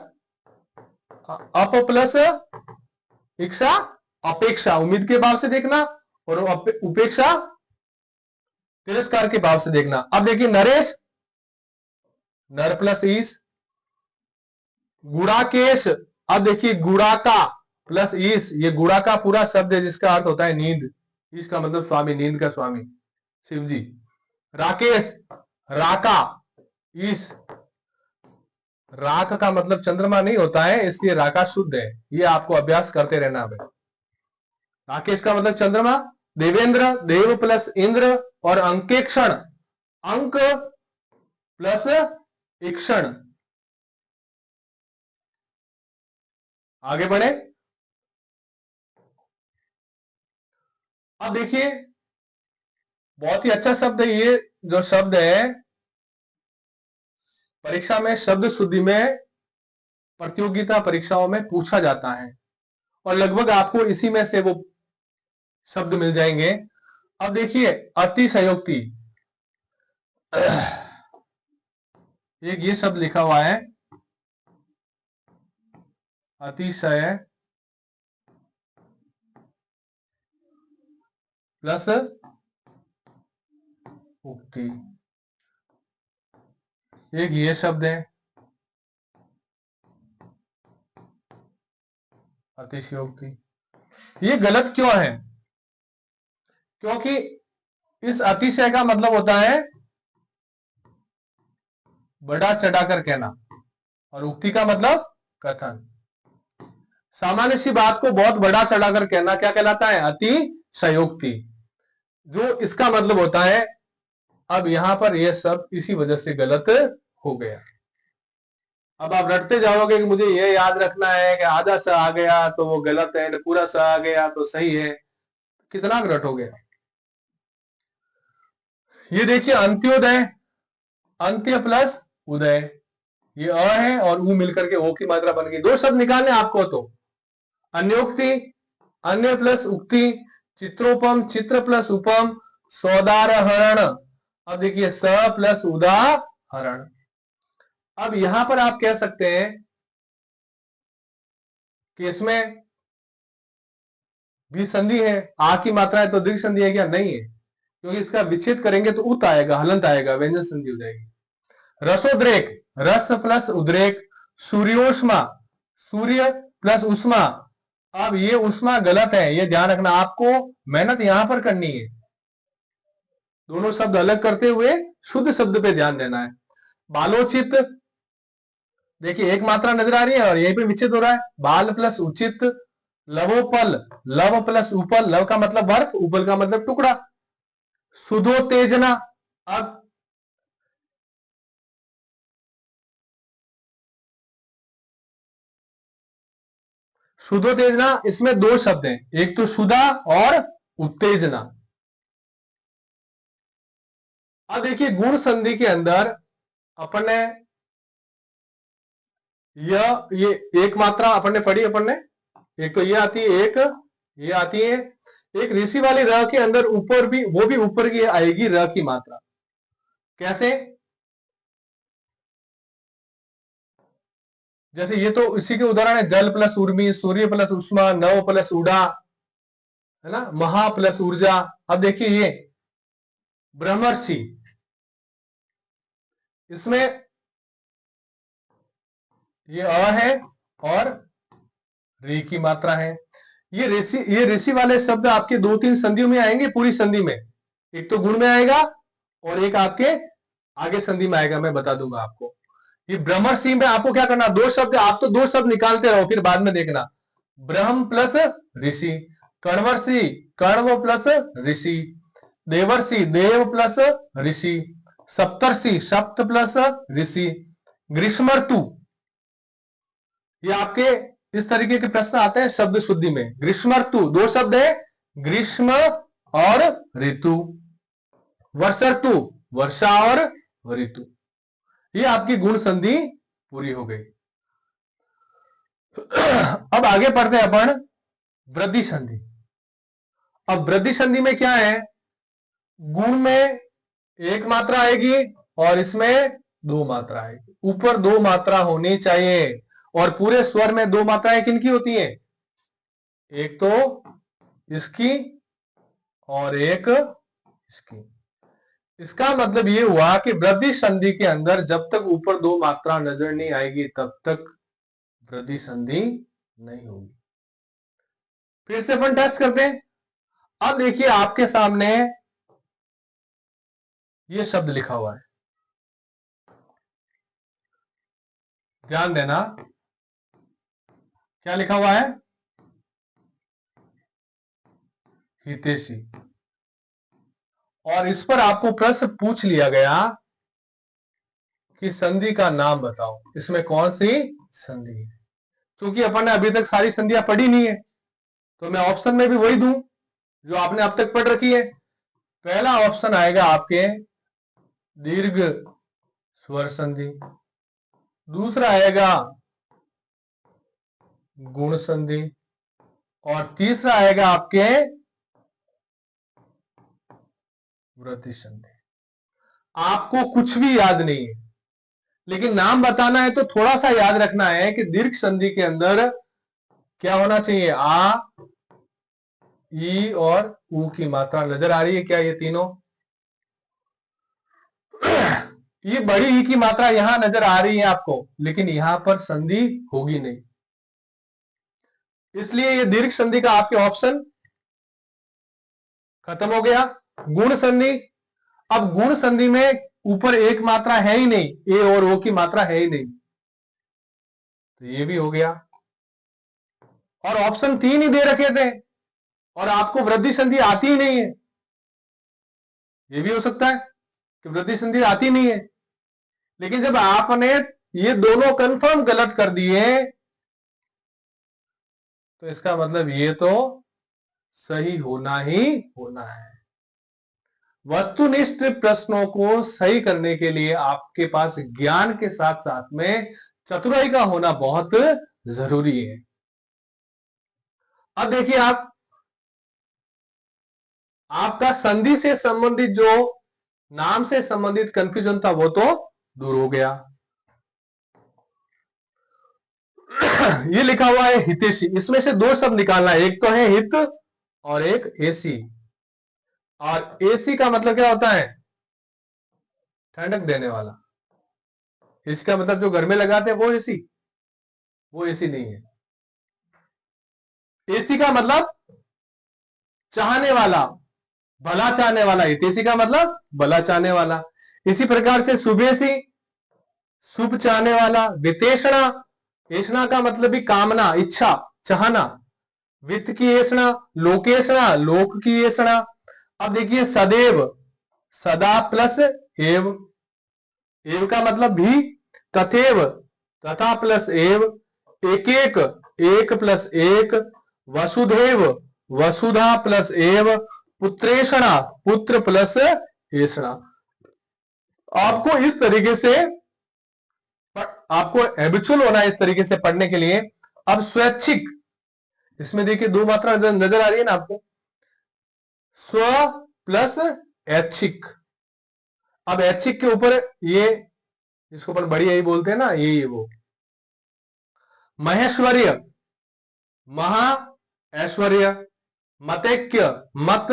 S1: अप प्लस इक्षा अपेक्षा, उम्मीद के भाव से देखना, और उपेक्षा तिरस्कार के भाव से देखना। अब देखिए नरेश, नर प्लस ईश। गुड़ाकेश, अब देखिए गुड़ाका प्लस ईश, ये गुड़ा का पूरा शब्द है जिसका अर्थ होता है नींद। ईश का मतलब स्वामी, नींद का स्वामी शिव जी। राकेश, राका, ईश। राक का मतलब चंद्रमा नहीं होता है, इसलिए राका शुद्ध है। ये आपको अभ्यास करते रहना है। राकेश का मतलब चंद्रमा। देवेंद्र, देव प्लस इंद्र, और अंकेक्षण, अंक प्लस इक्षण। आगे बढ़े। अब देखिए बहुत ही अच्छा शब्द है ये, जो शब्द है परीक्षा में शब्द शुद्धि में, प्रतियोगिता परीक्षाओं में पूछा जाता है और लगभग आपको इसी में से वो शब्द मिल जाएंगे। अब देखिए अतिशयोक्ति, एक ये शब्द लिखा हुआ है, अतिशय प्लस उक्ति, एक ये शब्द है अतिशयोक्ति। ये गलत क्यों है? क्योंकि इस अतिशय का मतलब होता है बढ़ा चढ़ाकर कहना, और उक्ति का मतलब कथन। सामान्य सी बात को बहुत बड़ा चढ़ाकर कहना क्या कहलाता है? अतिशयोक्ति, जो इसका मतलब होता है। अब यहां पर यह सब इसी वजह से गलत हो गया। अब आप रटते जाओगे कि मुझे यह याद रखना है कि आधा सा आ गया तो वो गलत है, पूरा सा आ गया तो सही है। कितना रटोगे? ये देखिए अंत्योदय, अंत्य प्लस उदय, ये अ है और उ मिलकर के ओ की मात्रा बन गई। दो शब्द निकालने आपको तो, अन्योक्ति, अन्य प्लस उक्ति, चित्रोपम, चित्र प्लस उपम, सौदारहरण। अब देखिए स प्लस उदाहरण। अब यहां पर आप कह सकते हैं कि इसमें भी संधि है, आ की मात्रा है तो दीर्घ संधि है क्या? नहीं है, क्योंकि इसका विच्छेद करेंगे तो उत आएगा, हलंत आएगा, व्यंजन संधि हो जाएगी। रसोद्रेक, रस प्लस उद्रेक, सूर्योष्मा, सूर्य प्लस उष्मा। अब ये उष्मा गलत है, ये ध्यान रखना, आपको मेहनत यहां पर करनी है। दोनों शब्द अलग करते हुए शुद्ध शब्द पे ध्यान देना है। बालोचित, देखिए एक मात्रा नजर आ रही है और यहीं पे विच्छेद हो रहा है। बाल प्लस उचित, लवोपल, लव प्लस उपल, लव का मतलब वर्ग, उपल का मतलब टुकड़ा। सुधोतेजना, अब सुधोतेजना, इसमें दो शब्द हैं, एक तो सुधा और उत्तेजना। अब देखिए गुण संधि के अंदर अपन ने ये एक मात्रा अपन ने पढ़ी, अपन ने एक तो ये आती है, एक ये आती है। एक ऋषि वाली र के अंदर ऊपर भी, वो भी ऊपर की आएगी र की मात्रा। कैसे? जैसे ये तो इसी के उदाहरण है, जल प्लस उर्मी, सूर्य प्लस उष्मा, नव प्लस उड़ा, है ना, महा प्लस ऊर्जा। अब देखिए ये ब्रह्मर्षि, इसमें ये अ है और री की मात्रा है। ये ऋषि वाले शब्द आपके दो तीन संधियों में आएंगे, पूरी संधि में। एक तो गुण में आएगा और एक आपके आगे संधि में आएगा, मैं बता दूंगा आपको। ये ब्रह्मर्षि में आपको क्या करना, दो शब्द, आप तो दो शब्द निकालते रहो, फिर बाद में देखना। ब्रह्म प्लस ऋषि, कण्वर्षि, कण्व प्लस ऋषि, देवर्षि, देव प्लस ऋषि, सप्तर्षि, सप्त प्लस ऋषि, ग्रीष्म ऋतु। ये आपके इस तरीके के प्रश्न आते हैं शब्द शुद्धि में। ग्रीष्म ऋतु, दो शब्द है, ग्रीष्म और ऋतु। वर्षा ऋतु, वर्षा और ऋतु। ये आपकी गुण संधि पूरी हो गई। अब आगे पढ़ते हैं अपन वृद्धि संधि। अब वृद्धि संधि में क्या है, गुण में एक मात्रा आएगी और इसमें दो मात्रा आएगी। ऊपर दो मात्रा होनी चाहिए, और पूरे स्वर में दो मात्राएं किनकी होती हैं? एक तो इसकी और एक इसकी। इसका मतलब ये हुआ कि वृद्धि संधि के अंदर जब तक ऊपर दो मात्रा नजर नहीं आएगी तब तक वृद्धि संधि नहीं होगी। फिर से अपन टेस्ट करते हैं। अब देखिए आपके सामने ये शब्द लिखा हुआ है, ध्यान देना क्या लिखा हुआ है? हितैषी। और इस पर आपको प्रश्न पूछ लिया गया कि संधि का नाम बताओ, इसमें कौन सी संधि है। क्योंकि अपन ने अभी तक सारी संधियां पढ़ी नहीं है, तो मैं ऑप्शन में भी वही दूं जो आपने अब तक पढ़ रखी है। पहला ऑप्शन आएगा आपके दीर्घ स्वर संधि, दूसरा आएगा गुण संधि, और तीसरा आएगा आपके वृद्धि संधि। आपको कुछ भी याद नहीं है, लेकिन नाम बताना है तो थोड़ा सा याद रखना है कि दीर्घ संधि के अंदर क्या होना चाहिए? आ, ई और ऊ की मात्रा नजर आ रही है क्या? ये तीनों, ये बड़ी ई की मात्रा यहां नजर आ रही है आपको, लेकिन यहां पर संधि होगी नहीं, इसलिए ये दीर्घ संधि का आपके ऑप्शन खत्म हो गया। गुण संधि, अब गुण संधि में ऊपर एक मात्रा है ही नहीं, ए और ओ की मात्रा है ही नहीं, तो ये भी हो गया। और ऑप्शन 3 ही दे रखे थे और आपको वृद्धि संधि आती ही नहीं है, ये भी हो सकता है कि वृद्धि संधि आती नहीं है। लेकिन जब आपने ये दोनों कंफर्म गलत कर दिए तो इसका मतलब ये तो सही होना ही होना है। वस्तुनिष्ठ प्रश्नों को सही करने के लिए आपके पास ज्ञान के साथ साथ में चतुराई का होना बहुत जरूरी है। अब देखिए आपका संधि से संबंधित जो नाम से संबंधित कंफ्यूजन था वो तो दूर हो गया। ये लिखा हुआ है हितैषी, इसमें से दो शब्द निकालना है, एक तो है हित और एक एसी। और एसी का मतलब क्या होता है? ठंडक देने वाला। इसका मतलब जो घर में लगाते हैं वो एसी, वो एसी नहीं है। एसी का मतलब चाहने वाला, भला चाहने वाला। हितैषी का मतलब भला चाहने वाला। इसी प्रकार से शुभेषी, शुभ चाहने वाला। वितेषणा, ऐषणा का मतलब भी कामना, इच्छा, चाहना। वित्त की ऐषणा, लोकेषणा, लोक की ऐषणा। अब देखिए सदैव, सदा प्लस एव, एव का मतलब भी, तथैव, तथा प्लस एव, एक एक, एक प्लस एक, वसुधैव, वसुधा प्लस एव, पुत्रेषणा, पुत्र प्लस ऐषणा। आपको इस तरीके से, आपको हैबिचुअल होना है इस तरीके से पढ़ने के लिए। अब स्वैच्छिक, इसमें देखिए दो मात्रा नजर आ रही है ना आपको, स्व प्लस ऐच्छिक। अब ऐच्छिक के ऊपर ये, इसके ऊपर बड़ी यही बोलते हैं ना, ये वो महेश्वर्य, महा ऐश्वर्य, मतैक्य, मत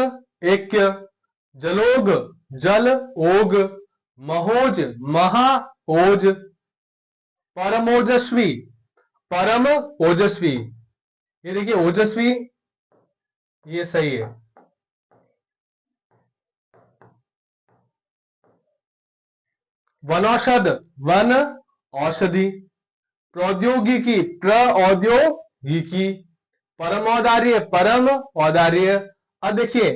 S1: ऐक्य, जलोग, जल ओग, महोज, महा ओज, परमोजस्वी, परम ओजस्वी। ये देखिए ओजस्वी, ये सही है। वनौषध, वन औषधि। प्रौद्योगिकी, प्रौद्योगिकी। परमौदार्य, परम औदार्य। अब देखिए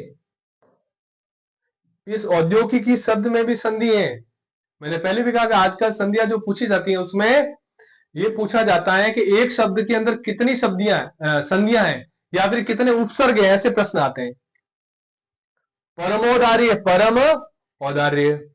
S1: इस औद्योगिकी शब्द में भी संधि है। मैंने पहले भी कहा कि आजकल संधियां जो पूछी जाती हैं उसमें ये पूछा जाता है कि एक शब्द के अंदर कितनी संधियां हैं या फिर कितने उपसर्ग हैं, ऐसे प्रश्न आते हैं। परमोदार्य, परम औदार्य।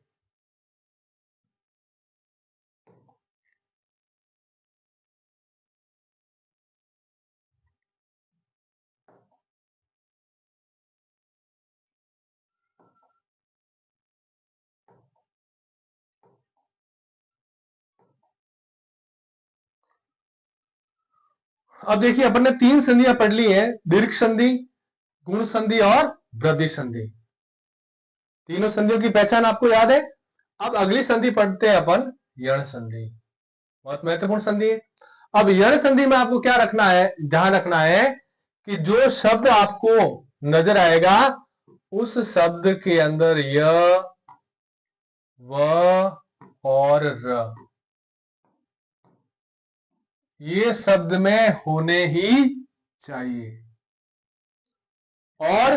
S1: अब देखिए अपन ने 3 संधियां पढ़ ली हैं, दीर्घ संधि, गुण संधि और वृद्धि संधि। तीनों संधियों की पहचान आपको याद है। अब अगली संधि पढ़ते हैं अपन, यण संधि। बहुत महत्वपूर्ण संधि है। अब यण संधि में आपको क्या रखना है, ध्यान रखना है कि जो शब्द आपको नजर आएगा उस शब्द के अंदर य, व और र, ये शब्द में होने ही चाहिए। और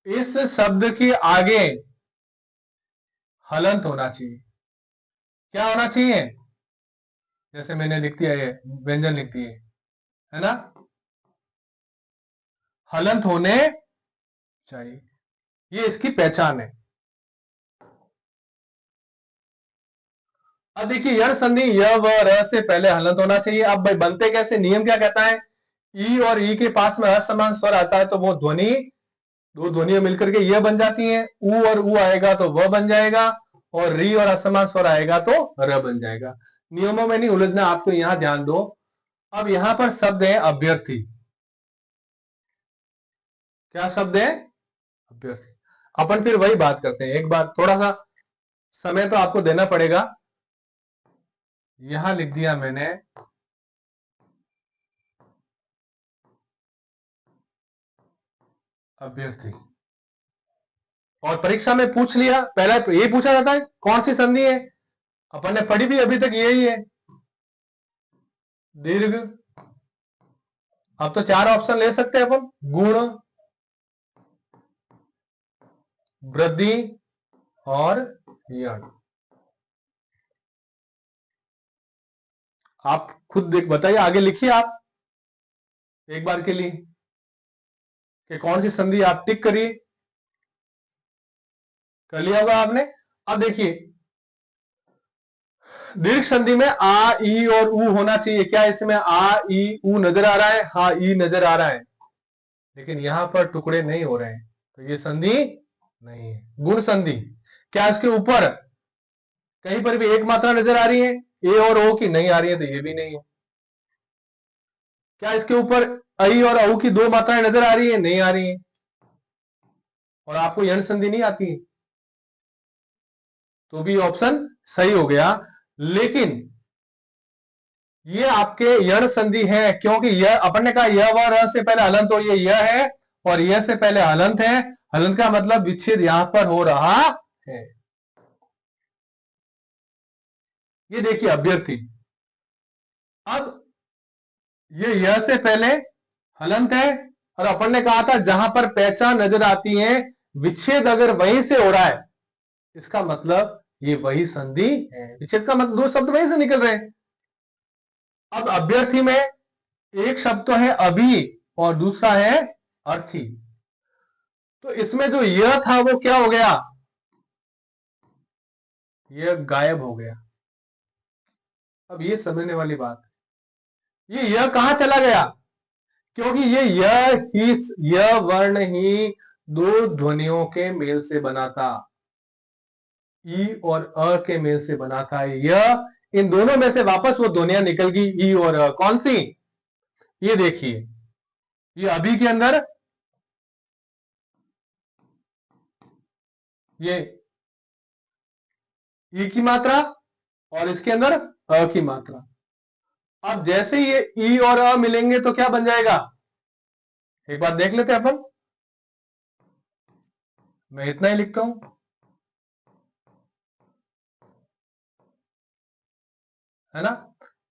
S1: इस शब्द के आगे हलंत होना चाहिए। क्या होना चाहिए? जैसे मैंने लिख दिया है, व्यंजन लिख दिए है ना, हलंत होने चाहिए। ये इसकी पहचान है। अब देखिए यण संधि य व र से पहले हलंत होना चाहिए। अब भाई बनते कैसे, नियम क्या कहता है, ई और ई के पास में असमान स्वर आता है तो वो ध्वनि, दो ध्वनियां मिलकर के यह बन जाती हैं। ऊ और ऊ आएगा तो वह बन जाएगा, और री और असमान स्वर आएगा तो र बन जाएगा। नियमों में नहीं उलझना, आप तो यहां ध्यान दो। अब यहां पर शब्द है अभ्यर्थी। क्या शब्द है? अभ्यर्थी। अपन फिर वही बात करते हैं, एक बार थोड़ा सा समय तो आपको देना पड़ेगा। यहां लिख दिया मैंने अभ्यर्थी। और परीक्षा में पूछ लिया, पहला ये पूछा जाता है कौन सी संधि है, अपन ने पढ़ी भी अभी तक यही है, दीर्घ। अब तो 4 ऑप्शन ले सकते हैं अपन, गुण, वृद्धि और यण। आप खुद देख बताइए, आगे लिखिए आप एक बार के लिए कि कौन सी संधि आप टिक करिए। कर लिया होगा आपने। अब देखिए दीर्घ संधि में आ, ई और उ होना चाहिए। क्या इसमें आ, ई, उ नजर आ रहा है? हाँ, ई नजर आ रहा है, लेकिन यहां पर टुकड़े नहीं हो रहे हैं, तो ये संधि नहीं है। गुण संधि, क्या इसके ऊपर कहीं पर भी एक मात्रा नजर आ रही है ए और ओ की? नहीं आ रही है, तो ये भी नहीं है। क्या इसके ऊपर आई और औ की 2 मात्राएं नजर आ रही है? नहीं आ रही है। और आपको यण संधि नहीं आती है, तो भी ऑप्शन सही हो गया। लेकिन ये आपके यण संधि है, क्योंकि यह अपन ने कहा य व र से पहले हलंत हो, ये यह है और यह से पहले हलंत है। हलंत का मतलब विच्छेद यहां पर हो रहा है। ये देखिए अभ्यर्थी, अब ये यह से पहले हलंत है और अपन ने कहा था जहां पर पहचान नजर आती है, विच्छेद अगर वहीं से हो रहा है, इसका मतलब ये वही संधि है। विच्छेद का मतलब 2 शब्द वहीं से निकल रहे हैं। अब अभ्यर्थी में एक शब्द तो है अभी और दूसरा है अर्थी, तो इसमें जो यह था वो क्या हो गया? यह गायब हो गया। अब ये समझने वाली बात, ये यह कहां चला गया? क्योंकि ये यह वर्ण ही 2 ध्वनियों के मेल से बना था, ई और अ के मेल से बना था। यह, इन दोनों में से वापस वो ध्वनियां निकल गई, ई और अ। कौन सी? ये देखिए, ये अभी के अंदर ये ई की मात्रा और इसके अंदर अ की मात्रा। अब जैसे ये ई और अ मिलेंगे तो क्या बन जाएगा? एक बार देख लेते हैं अपन। मैं इतना ही लिखता हूं, है ना।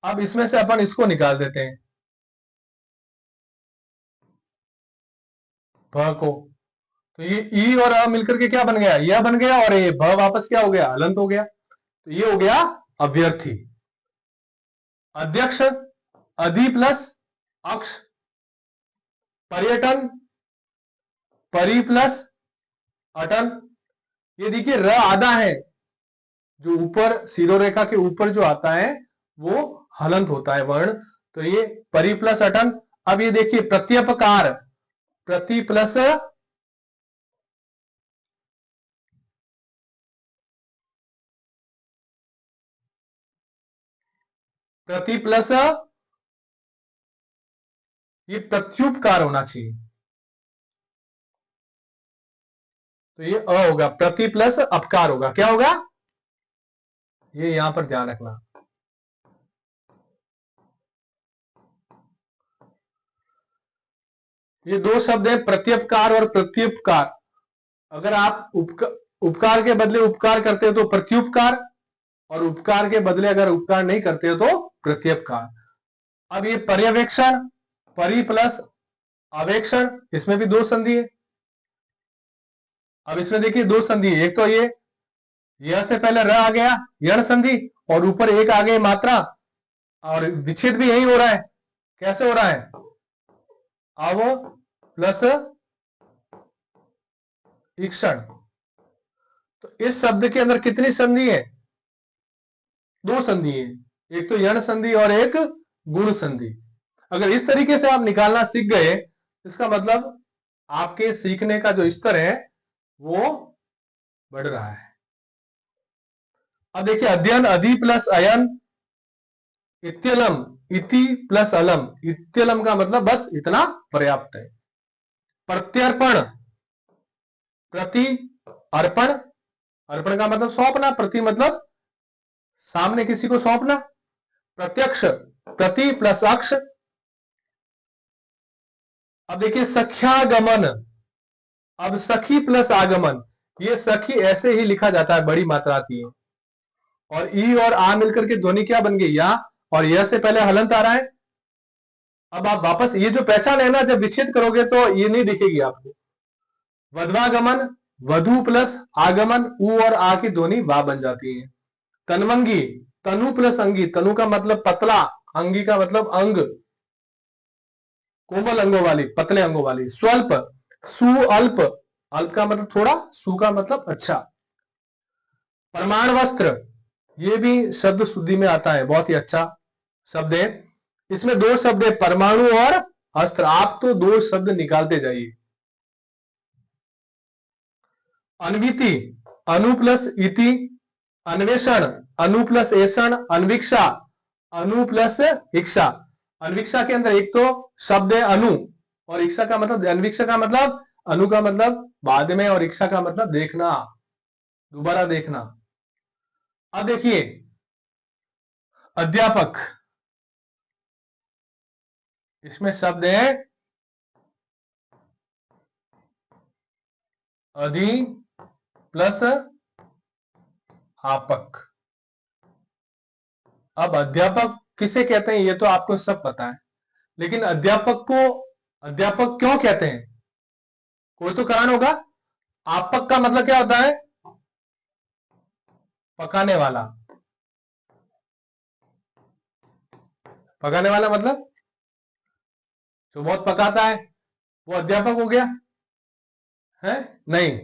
S1: अब इसमें से अपन इसको निकाल देते हैं, भ को। तो ये ई और अ मिलकर के क्या बन गया? यह बन गया, और ये भ वापस क्या हो गया? हलंत हो गया। तो ये हो गया अभ्यर्थी। अध्यक्ष, अधि प्लस अक्ष, पर्यटन, परि प्लस अटन। ये देखिए र आधा है, जो ऊपर सिरोरेखा के ऊपर जो आता है वो हलंत होता है वर्ण, तो ये परि प्लस अटन। अब ये देखिए प्रत्यपकार, प्रति प्लस प्रति प्लस, ये प्रत्युपकार होना चाहिए, तो ये अ होगा, प्रति प्लस अपकार होगा। क्या होगा? ये यहां पर ध्यान रखना। ये 2 शब्द है, प्रत्युपकार और प्रत्युपकार। अगर आप उपकार के बदले उपकार करते हो तो प्रत्युपकार, और उपकार के बदले अगर उपकार नहीं करते हो तो प्रत्युपकार। अब ये पर्यवेक्षण, परि प्लस अवेक्षण, इसमें भी 2 संधि है। अब इसमें देखिए 2 संधि है, एक तो ये यह से पहले र आ गया, यण संधि, और ऊपर एक आ गई मात्रा, और विच्छेद भी यही हो रहा है। कैसे हो रहा है? अव प्लस ईक्षण। तो इस शब्द के अंदर कितनी संधि है? 2 संधि है, एक तो यण संधि और एक गुण संधि। अगर इस तरीके से आप निकालना सीख गए, इसका मतलब आपके सीखने का जो स्तर है वो बढ़ रहा है। अब देखिए अध्ययन, अधि प्लस अयन, इत्यलम, इति प्लस अलम। इत्यलम का मतलब बस इतना पर्याप्त है। प्रत्यर्पण, प्रति अर्पण, अर्पण का मतलब सौंपना, प्रति मतलब सामने किसी को सौंपना। प्रत्यक्ष, प्रति प्लस अक्ष। अब देखिए सख्यागमन, अब सखी प्लस आगमन, ये सखी ऐसे ही लिखा जाता है, बड़ी मात्रा आती है। और ई और आ मिलकर के ध्वनि क्या बन गई, या, और यह से पहले हलंत आ रहा है। अब आप वापस ये जो पहचान है ना, जब विच्छेद करोगे तो ये नहीं दिखेगी आपको। वधवागमन, वधु प्लस आगमन, उ और आ की ध्वनि वा बन जाती है। तनवंगी, तनु प्लस अंगी, तनु का मतलब पतला, अंगी का मतलब अंग, कोमल अंगों वाली, पतले अंगों वाली। स्वल्प, सुअल्प, अल्प का मतलब थोड़ा, सु का मतलब अच्छा। प्रमाण वस्त्र, ये भी शब्द शुद्धि में आता है, बहुत ही अच्छा शब्द है। इसमें दो शब्द है, परमाणु और अस्त्र। आप तो दो शब्द निकालते जाइए। अन्विति, अनु प्लस इति, अन्वेषण, अनु प्लस ऐषण, अन्वीक्षा, अनु प्लस इक्षा। अन्वीक्षा के अंदर एक तो शब्द है अनु, और इक्षा का मतलब, अन्वीक्षा का मतलब, अनु का मतलब बाद में, और इक्षा का मतलब देखना, दोबारा देखना। अब देखिए, अध्यापक, इसमें शब्द है अधि प्लस आपक। अब अध्यापक किसे कहते हैं ये तो आपको सब पता है, लेकिन अध्यापक को अध्यापक क्यों कहते हैं, कोई तो कारण होगा। आपक का मतलब क्या होता है, पकाने वाला। पकाने वाला मतलब जो बहुत पकाता है वो अध्यापक हो गया है, नहीं।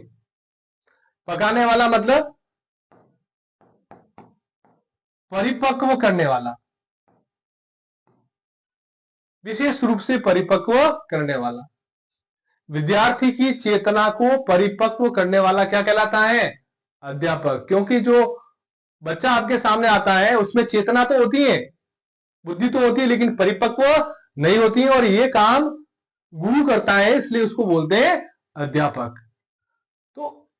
S1: पकाने वाला मतलब परिपक्व करने वाला, विशेष रूप से परिपक्व करने वाला। विद्यार्थी की चेतना को परिपक्व करने वाला क्या कहलाता है, अध्यापक। क्योंकि जो बच्चा आपके सामने आता है उसमें चेतना तो होती है, बुद्धि तो होती है, लेकिन परिपक्व नहीं होती है, और ये काम गुरु करता है, इसलिए उसको बोलते हैं अध्यापक। तो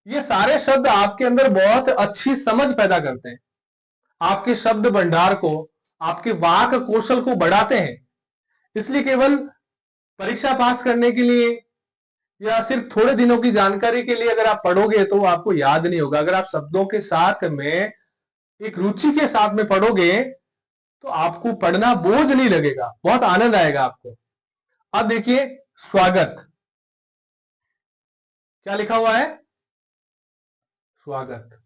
S1: ये सारे शब्द आपके अंदर बहुत अच्छी समझ पैदा करते हैं, आपके शब्द भंडार को, आपके वाक कौशल को बढ़ाते हैं। इसलिए केवल परीक्षा पास करने के लिए या सिर्फ थोड़े दिनों की जानकारी के लिए अगर आप पढ़ोगे तो वो आपको याद नहीं होगा। अगर आप शब्दों के साथ में एक रुचि के साथ में पढ़ोगे तो आपको पढ़ना बोझ नहीं लगेगा, बहुत आनंद आएगा आपको। अब देखिए, स्वागत, क्या लिखा हुआ है, स्वागत।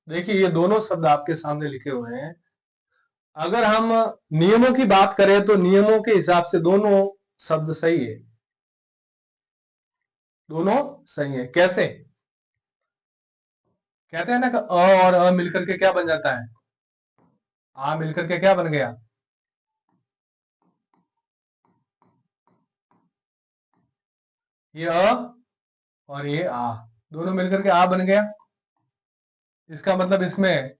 S1: देखिए, ये दोनों शब्द आपके सामने लिखे हुए हैं। अगर हम नियमों की बात करें तो नियमों के हिसाब से दोनों शब्द सही है, दोनों सही है। कैसे, कहते हैं ना कि अ और अ मिलकर के क्या बन जाता है, आ मिलकर के क्या बन गया, ये अ और ये आ, दोनों मिलकर के आ बन गया। इसका मतलब इसमें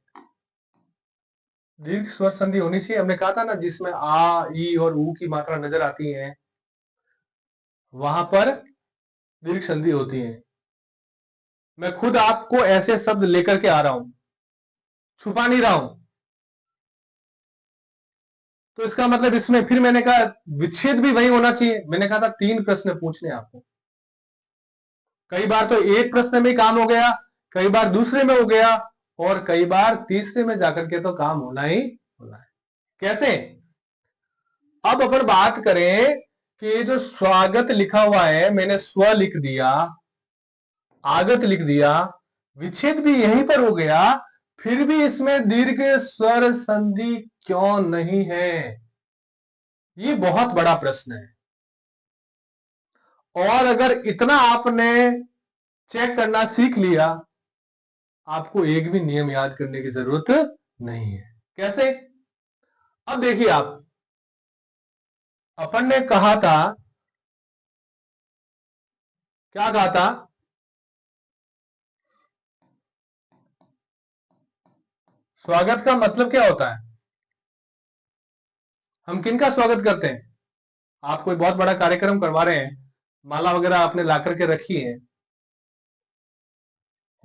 S1: दीर्घ स्वर संधि होनी चाहिए। हमने कहा था ना, जिसमें आ, ई और ऊ की मात्रा नजर आती है वहां पर दीर्घ संधि होती है। मैं खुद आपको ऐसे शब्द लेकर के आ रहा हूं, छुपा नहीं रहा हूं। तो इसका मतलब इसमें फिर मैंने कहा विच्छेद भी वही होना चाहिए। मैंने कहा था 3 प्रश्न पूछने आपको, कई बार तो एक प्रश्न में काम हो गया, कई बार दूसरे में हो गया, और कई बार तीसरे में जाकर के तो काम होना ही होना है। कैसे, अब अपन बात करें कि ये जो स्वागत लिखा हुआ है, मैंने स्व लिख दिया, आगत लिख दिया, विच्छेद भी यहीं पर हो गया, फिर भी इसमें दीर्घ स्वर संधि क्यों नहीं है, ये बहुत बड़ा प्रश्न है। और अगर इतना आपने चेक करना सीख लिया, आपको एक भी नियम याद करने की जरूरत नहीं है। कैसे, अब देखिए आप, अपन ने कहा था, क्या कहा था, स्वागत का मतलब क्या होता है, हम किनका स्वागत करते हैं, आप कोई बहुत बड़ा कार्यक्रम करवा रहे हैं, माला वगैरह आपने ला करके रखी है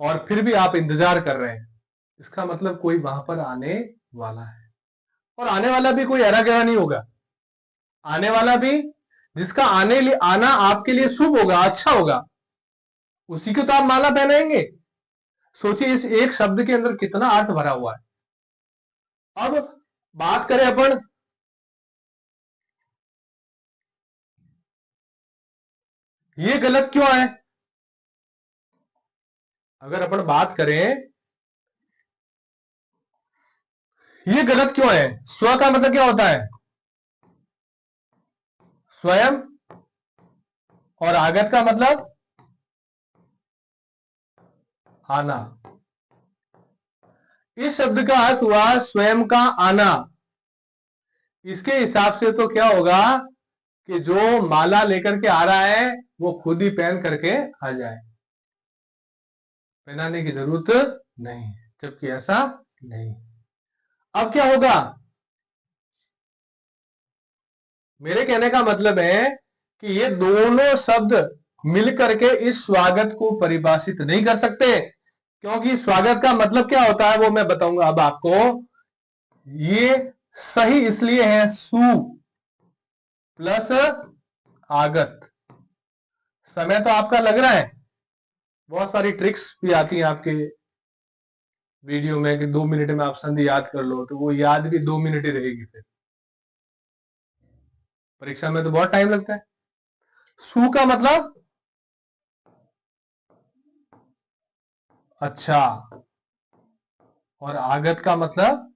S1: और फिर भी आप इंतजार कर रहे हैं, इसका मतलब कोई वहां पर आने वाला है। और आने वाला भी कोई ऐरा गहरा नहीं होगा, आने वाला भी जिसका आना आपके लिए शुभ होगा, अच्छा होगा, उसी को तो आप माला पहनाएंगे। सोचिए इस एक शब्द के अंदर कितना अर्थ भरा हुआ है। अब बात करें अपन, ये गलत क्यों है? अगर अपन बात करें ये गलत क्यों है? स्व का मतलब क्या होता है? स्वयं। और आगत का मतलब आना। इस शब्द का अर्थ हुआ स्वयं का आना। इसके हिसाब से तो क्या होगा कि जो माला लेकर के आ रहा है वो खुद ही पहन करके आ जाए, पहनाने की जरूरत नहीं है, जबकि ऐसा नहीं। अब क्या होगा? मेरे कहने का मतलब है कि ये दोनों शब्द मिलकर के इस स्वागत को परिभाषित नहीं कर सकते, क्योंकि स्वागत का मतलब क्या होता है वो मैं बताऊंगा अब आपको। ये सही इसलिए है सु प्लस आगत। समय तो आपका लग रहा है, बहुत सारी ट्रिक्स भी आती हैं आपके वीडियो में कि 2 मिनट में आप संधि याद कर लो, तो वो याद भी 2 मिनट ही रहेगी, फिर परीक्षा में तो बहुत टाइम लगता है। सु का मतलब अच्छा, और आगत का मतलब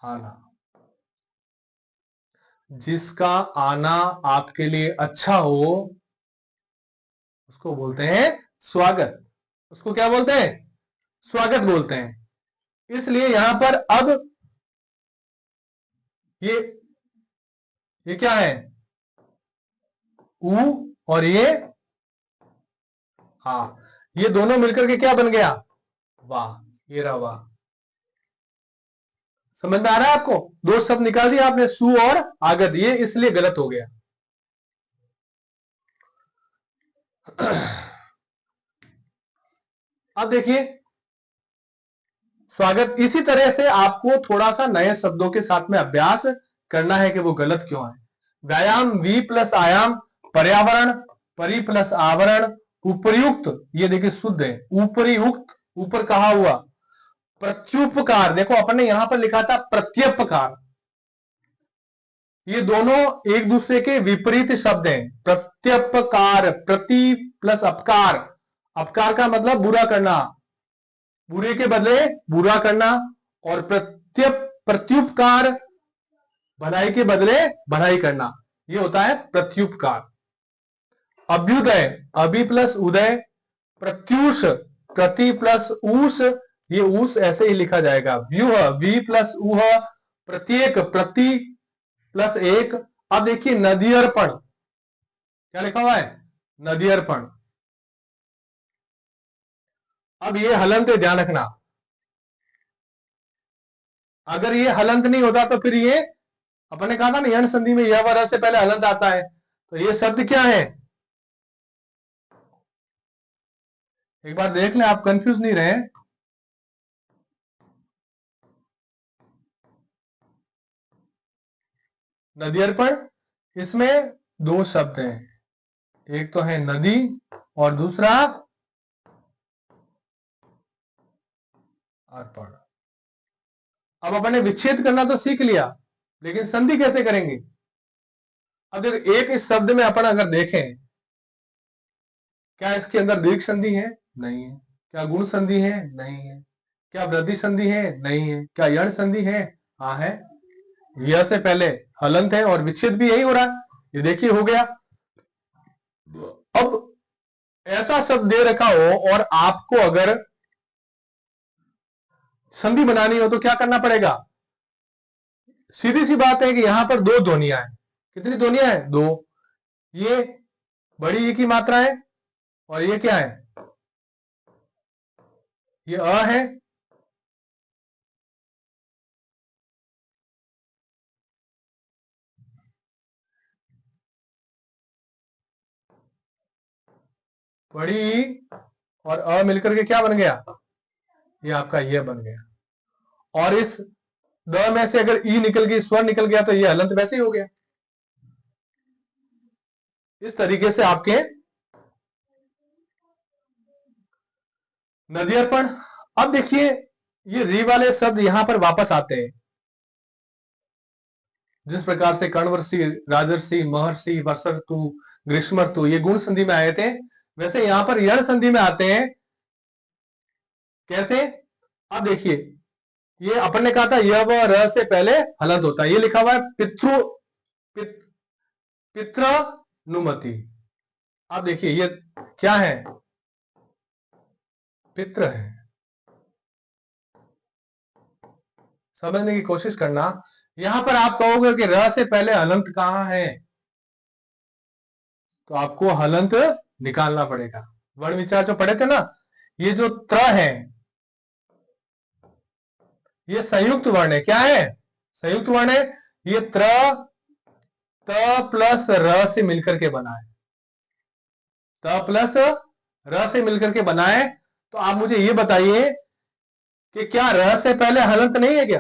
S1: आना। जिसका आना आपके लिए अच्छा हो उसको बोलते हैं स्वागत। उसको क्या बोलते हैं? स्वागत बोलते हैं। इसलिए यहां पर अब ये ये क्या है? ऊ, और ये हा, ये दोनों मिलकर के क्या बन गया? वाह। ये रहा वाह। समझ में आ रहा है आपको? दो शब्द निकाल दिया आपने, सु और आगत, ये इसलिए गलत हो गया। अब देखिए स्वागत, इसी तरह से आपको थोड़ा सा नए शब्दों के साथ में अभ्यास करना है कि वो गलत क्यों है। व्यायाम, वी प्लस आयाम, पर्यावरण, परि प्लस आवरण, उपयुक्त, ये देखिए शुद्ध है, उपयुक्त, ऊपर कहा हुआ, प्रत्युपकार, देखो अपन ने यहां पर लिखा था प्रत्युपकार, ये दोनों एक दूसरे के विपरीत शब्द हैं। प्रत्युपकार, प्रति प्लस अपकार, अपकार का मतलब बुरा करना, बुरे के बदले बुरा करना, और प्रत्युपकार, भलाई के बदले भलाई करना, ये होता है प्रत्युपकार। अभ्युदय, अभि प्लस उदय, प्रत्यूष, प्रति प्लस ऊष, ये ऊष ऐसे ही लिखा जाएगा। व्यूह, वी प्लस ऊह, प्रत्येक, प्रति प्लस एक। अब देखिए नदी अर्पण, क्या लिखा हुआ है? नदी अर्पण। अब ये हलंत ध्यान रखना, अगर ये हलंत नहीं होता तो फिर ये, अपन ने कहा था ना यण संधि में यह वर्ग से पहले हलंत आता है, तो ये शब्द क्या है? एक बार देख लें, आप कंफ्यूज नहीं रहे। नदी अर्पण, इसमें दो शब्द हैं, एक तो है नदी और दूसरा अर्पण। अब अपन ने विच्छेद करना तो सीख लिया, लेकिन संधि कैसे करेंगे? अब देखो एक इस शब्द में अपन अगर देखें, क्या इसके अंदर दीर्घ संधि है? नहीं है। क्या गुण संधि है? नहीं है। क्या वृद्धि संधि है? नहीं है। क्या यण संधि है? हाँ है। यह से पहले हलंत है और विच्छेद भी यही हो रहा है, ये देखिए हो गया। अब ऐसा शब्द दे रखा हो और आपको अगर संधि बनानी हो तो क्या करना पड़ेगा? सीधी सी बात है कि यहां पर दो ध्वनियां हैं। कितनी ध्वनियां हैं? दो। ये बड़ी ई की मात्रा है और ये क्या है? ये अ है। बड़ी ई और अ मिलकर के क्या बन गया, ये आपका ये बन गया। और इस द में से अगर ई निकल गई, स्वर निकल गया, तो ये हलंत वैसे ही हो गया। इस तरीके से आपके नदियर्पण। अब देखिए ये री वाले शब्द यहां पर वापस आते हैं। जिस प्रकार से कर्णवर्षी, राजर्षि, महर्षि, वर्षर्तु, ग्रीष्मर्तु ये गुण संधि में आए थे, वैसे यहां पर यण संधि में आते हैं। कैसे? अब देखिए ये अपन ने कहा था य व र से पहले हलंत होता है। ये लिखा हुआ है पित्रनुमति। अब देखिए ये क्या है, पित्र है। समझने की कोशिश करना। यहां पर आप कहोगे कि र से पहले हलंत कहां है, तो आपको हलंत निकालना पड़ेगा। वर्ण विचार जो पढ़े थे ना, ये जो त्र है ये संयुक्त वर्ण है। क्या है? संयुक्त वर्ण है। ये त्र त प्लस र से मिलकर के बना है। त प्लस र से मिलकर के बना है। तो आप मुझे ये बताइए कि क्या र से पहले हलंत नहीं है क्या?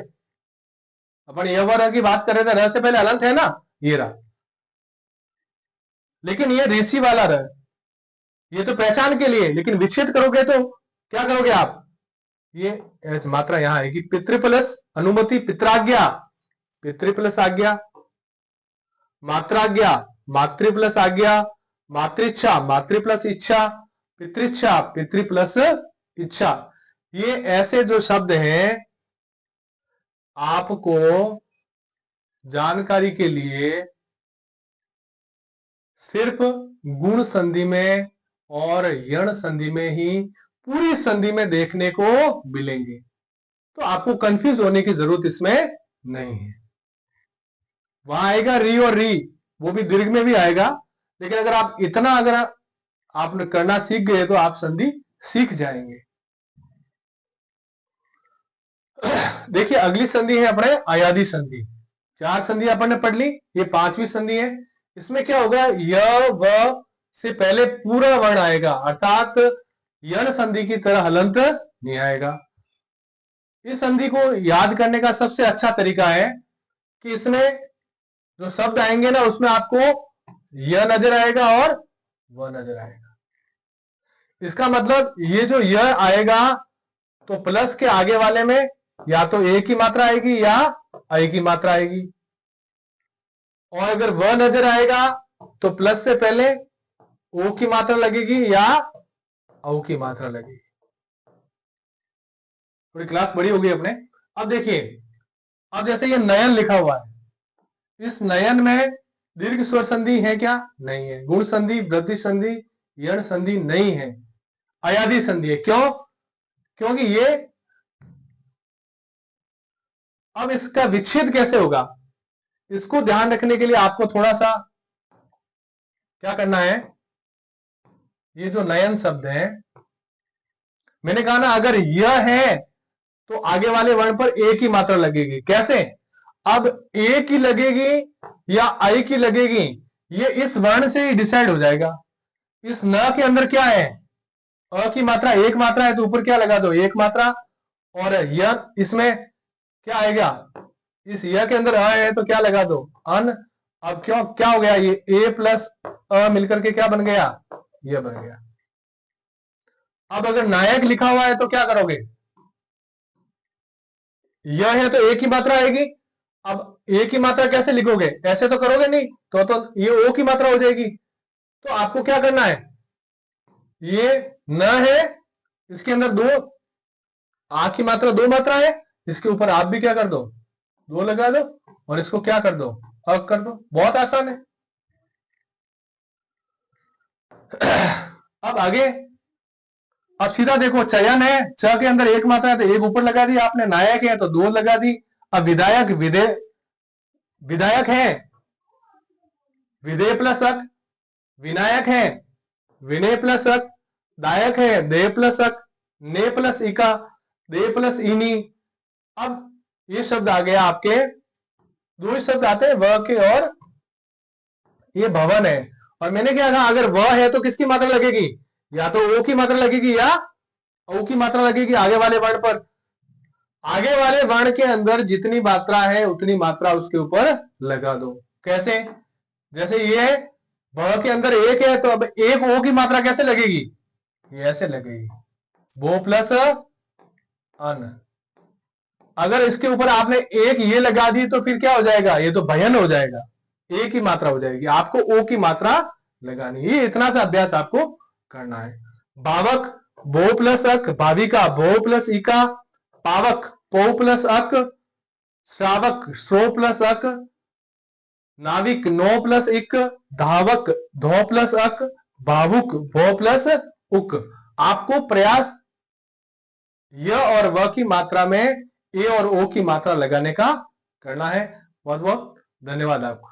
S1: अपन य व र की बात कर रहे थे, र से पहले हलंत है ना, ये रहा। लेकिन ये ऋषि वाला र, ये तो पहचान के लिए, लेकिन विच्छेद करोगे तो क्या करोगे आप, ये मात्रा यहां आएगी। पितृ प्लस अनुमति, पित्राज्ञा, पितृ प्लस आज्ञा, मात्राज्ञा, मातृ प्लस आज्ञा, मातृच्छा, मातृ प्लस इच्छा, पितृच्छा, पितृ प्लस इच्छा। ये ऐसे जो शब्द हैं आपको जानकारी के लिए सिर्फ गुण संधि में और यण संधि में ही, पूरी संधि में देखने को मिलेंगे। तो आपको कंफ्यूज होने की जरूरत इसमें नहीं है। वहां आएगा री और री, वो भी दीर्घ में भी आएगा। लेकिन अगर आप इतना अगर आपने करना सीख गए तो आप संधि सीख जाएंगे। देखिए अगली संधि है अपने अयादि संधि। 4 संधि अपन ने पढ़ ली, ये 5वीं संधि है। इसमें क्या होगा, य व से पहले पूरा वर्ण आएगा, अर्थात यण संधि की तरह हलंत नहीं आएगा। इस संधि को याद करने का सबसे अच्छा तरीका है कि इसमें जो शब्द आएंगे ना, उसमें आपको य नजर आएगा और व नजर आएगा। इसका मतलब ये जो य आएगा तो प्लस के आगे वाले में या तो ए की मात्रा आएगी या आई की मात्रा आएगी। और अगर व नजर आएगा तो प्लस से पहले ओ की मात्रा लगेगी या औ की मात्रा लगेगी। थोड़ी क्लास बड़ी हो गई अपने। अब देखिए, अब जैसे ये नयन लिखा हुआ है, इस नयन में दीर्घ स्वर संधि है क्या? नहीं है। गुण संधि, वृद्धि संधि, यण संधि नहीं है। अयादि संधि है। क्यों? क्योंकि ये, अब इसका विच्छेद कैसे होगा, इसको ध्यान रखने के लिए आपको थोड़ा सा क्या करना है। ये जो नयन शब्द है, मैंने कहा ना अगर यह है तो आगे वाले वर्ण पर ए की मात्रा लगेगी। कैसे? अब ए की लगेगी या आई की लगेगी, ये इस वर्ण से ही डिसाइड हो जाएगा। इस न के अंदर क्या है, अ की मात्रा एक मात्रा है, तो ऊपर क्या लगा दो, एक मात्रा। और यह इसमें क्या आएगा, इस य के अंदर अ है तो क्या लगा दो, अन। अब क्यों क्या हो गया, ये ए प्लस अ मिलकर के क्या बन गया, यह बन गया। अब अगर नायक लिखा हुआ है तो क्या करोगे, यह है तो ए की मात्रा आएगी। अब ए की मात्रा कैसे लिखोगे, ऐसे तो करोगे नहीं, तो ये ओ की मात्रा हो जाएगी। तो आपको क्या करना है, ये न है, इसके अंदर दो आ की मात्रा, दो मात्रा है, इसके ऊपर आप भी क्या कर दो, दो लगा दो, और इसको क्या कर दो, अ कर दो। बहुत आसान है। अब आगे, अब सीधा देखो, चयन है, च के अंदर एक मात्रा है तो एक ऊपर लगा दी आपने, नायक है तो दो लगा दी। अब विधायक, विधायक है, विधेय प्लस अक, विनायक है, विनय प्लस अक, दायक है, देय प्लस अक, ने प्लस इका, दे प्लस इनी। अब ये शब्द आ गया आपके, दो ही शब्द आते हैं व के, और ये भवन है। और मैंने क्या कहा, अगर व है तो किसकी मात्रा लगेगी, या तो ओ की मात्रा लगेगी या ओ की मात्रा लगेगी आगे वाले वर्ण पर। आगे वाले वर्ण के अंदर जितनी मात्रा है उतनी मात्रा उसके ऊपर लगा दो। कैसे? जैसे ये ब के अंदर एक है, तो अब एक ओ की मात्रा कैसे लगेगी? ये ऐसे लगेगी, वो प्लस अन। अगर इसके ऊपर आपने एक ये लगा दी तो फिर क्या हो जाएगा? ये तो भयन हो जाएगा, ए की मात्रा हो जाएगी। आपको ओ की मात्रा लगानी है। ये इतना सा अभ्यास आपको करना है। भावक भो प्लस अक, भाविका भो प्लस इका, पावक पो प्लस अक, श्रावक श्रो प्लस अक, नाविक नो प्लस इक, धावक धो प्लस अक, भावुक भो प्लस उक। आपको प्रयास य और व की मात्रा में ए और ओ की मात्रा लगाने का करना है। बहुत बहुत धन्यवाद आपको।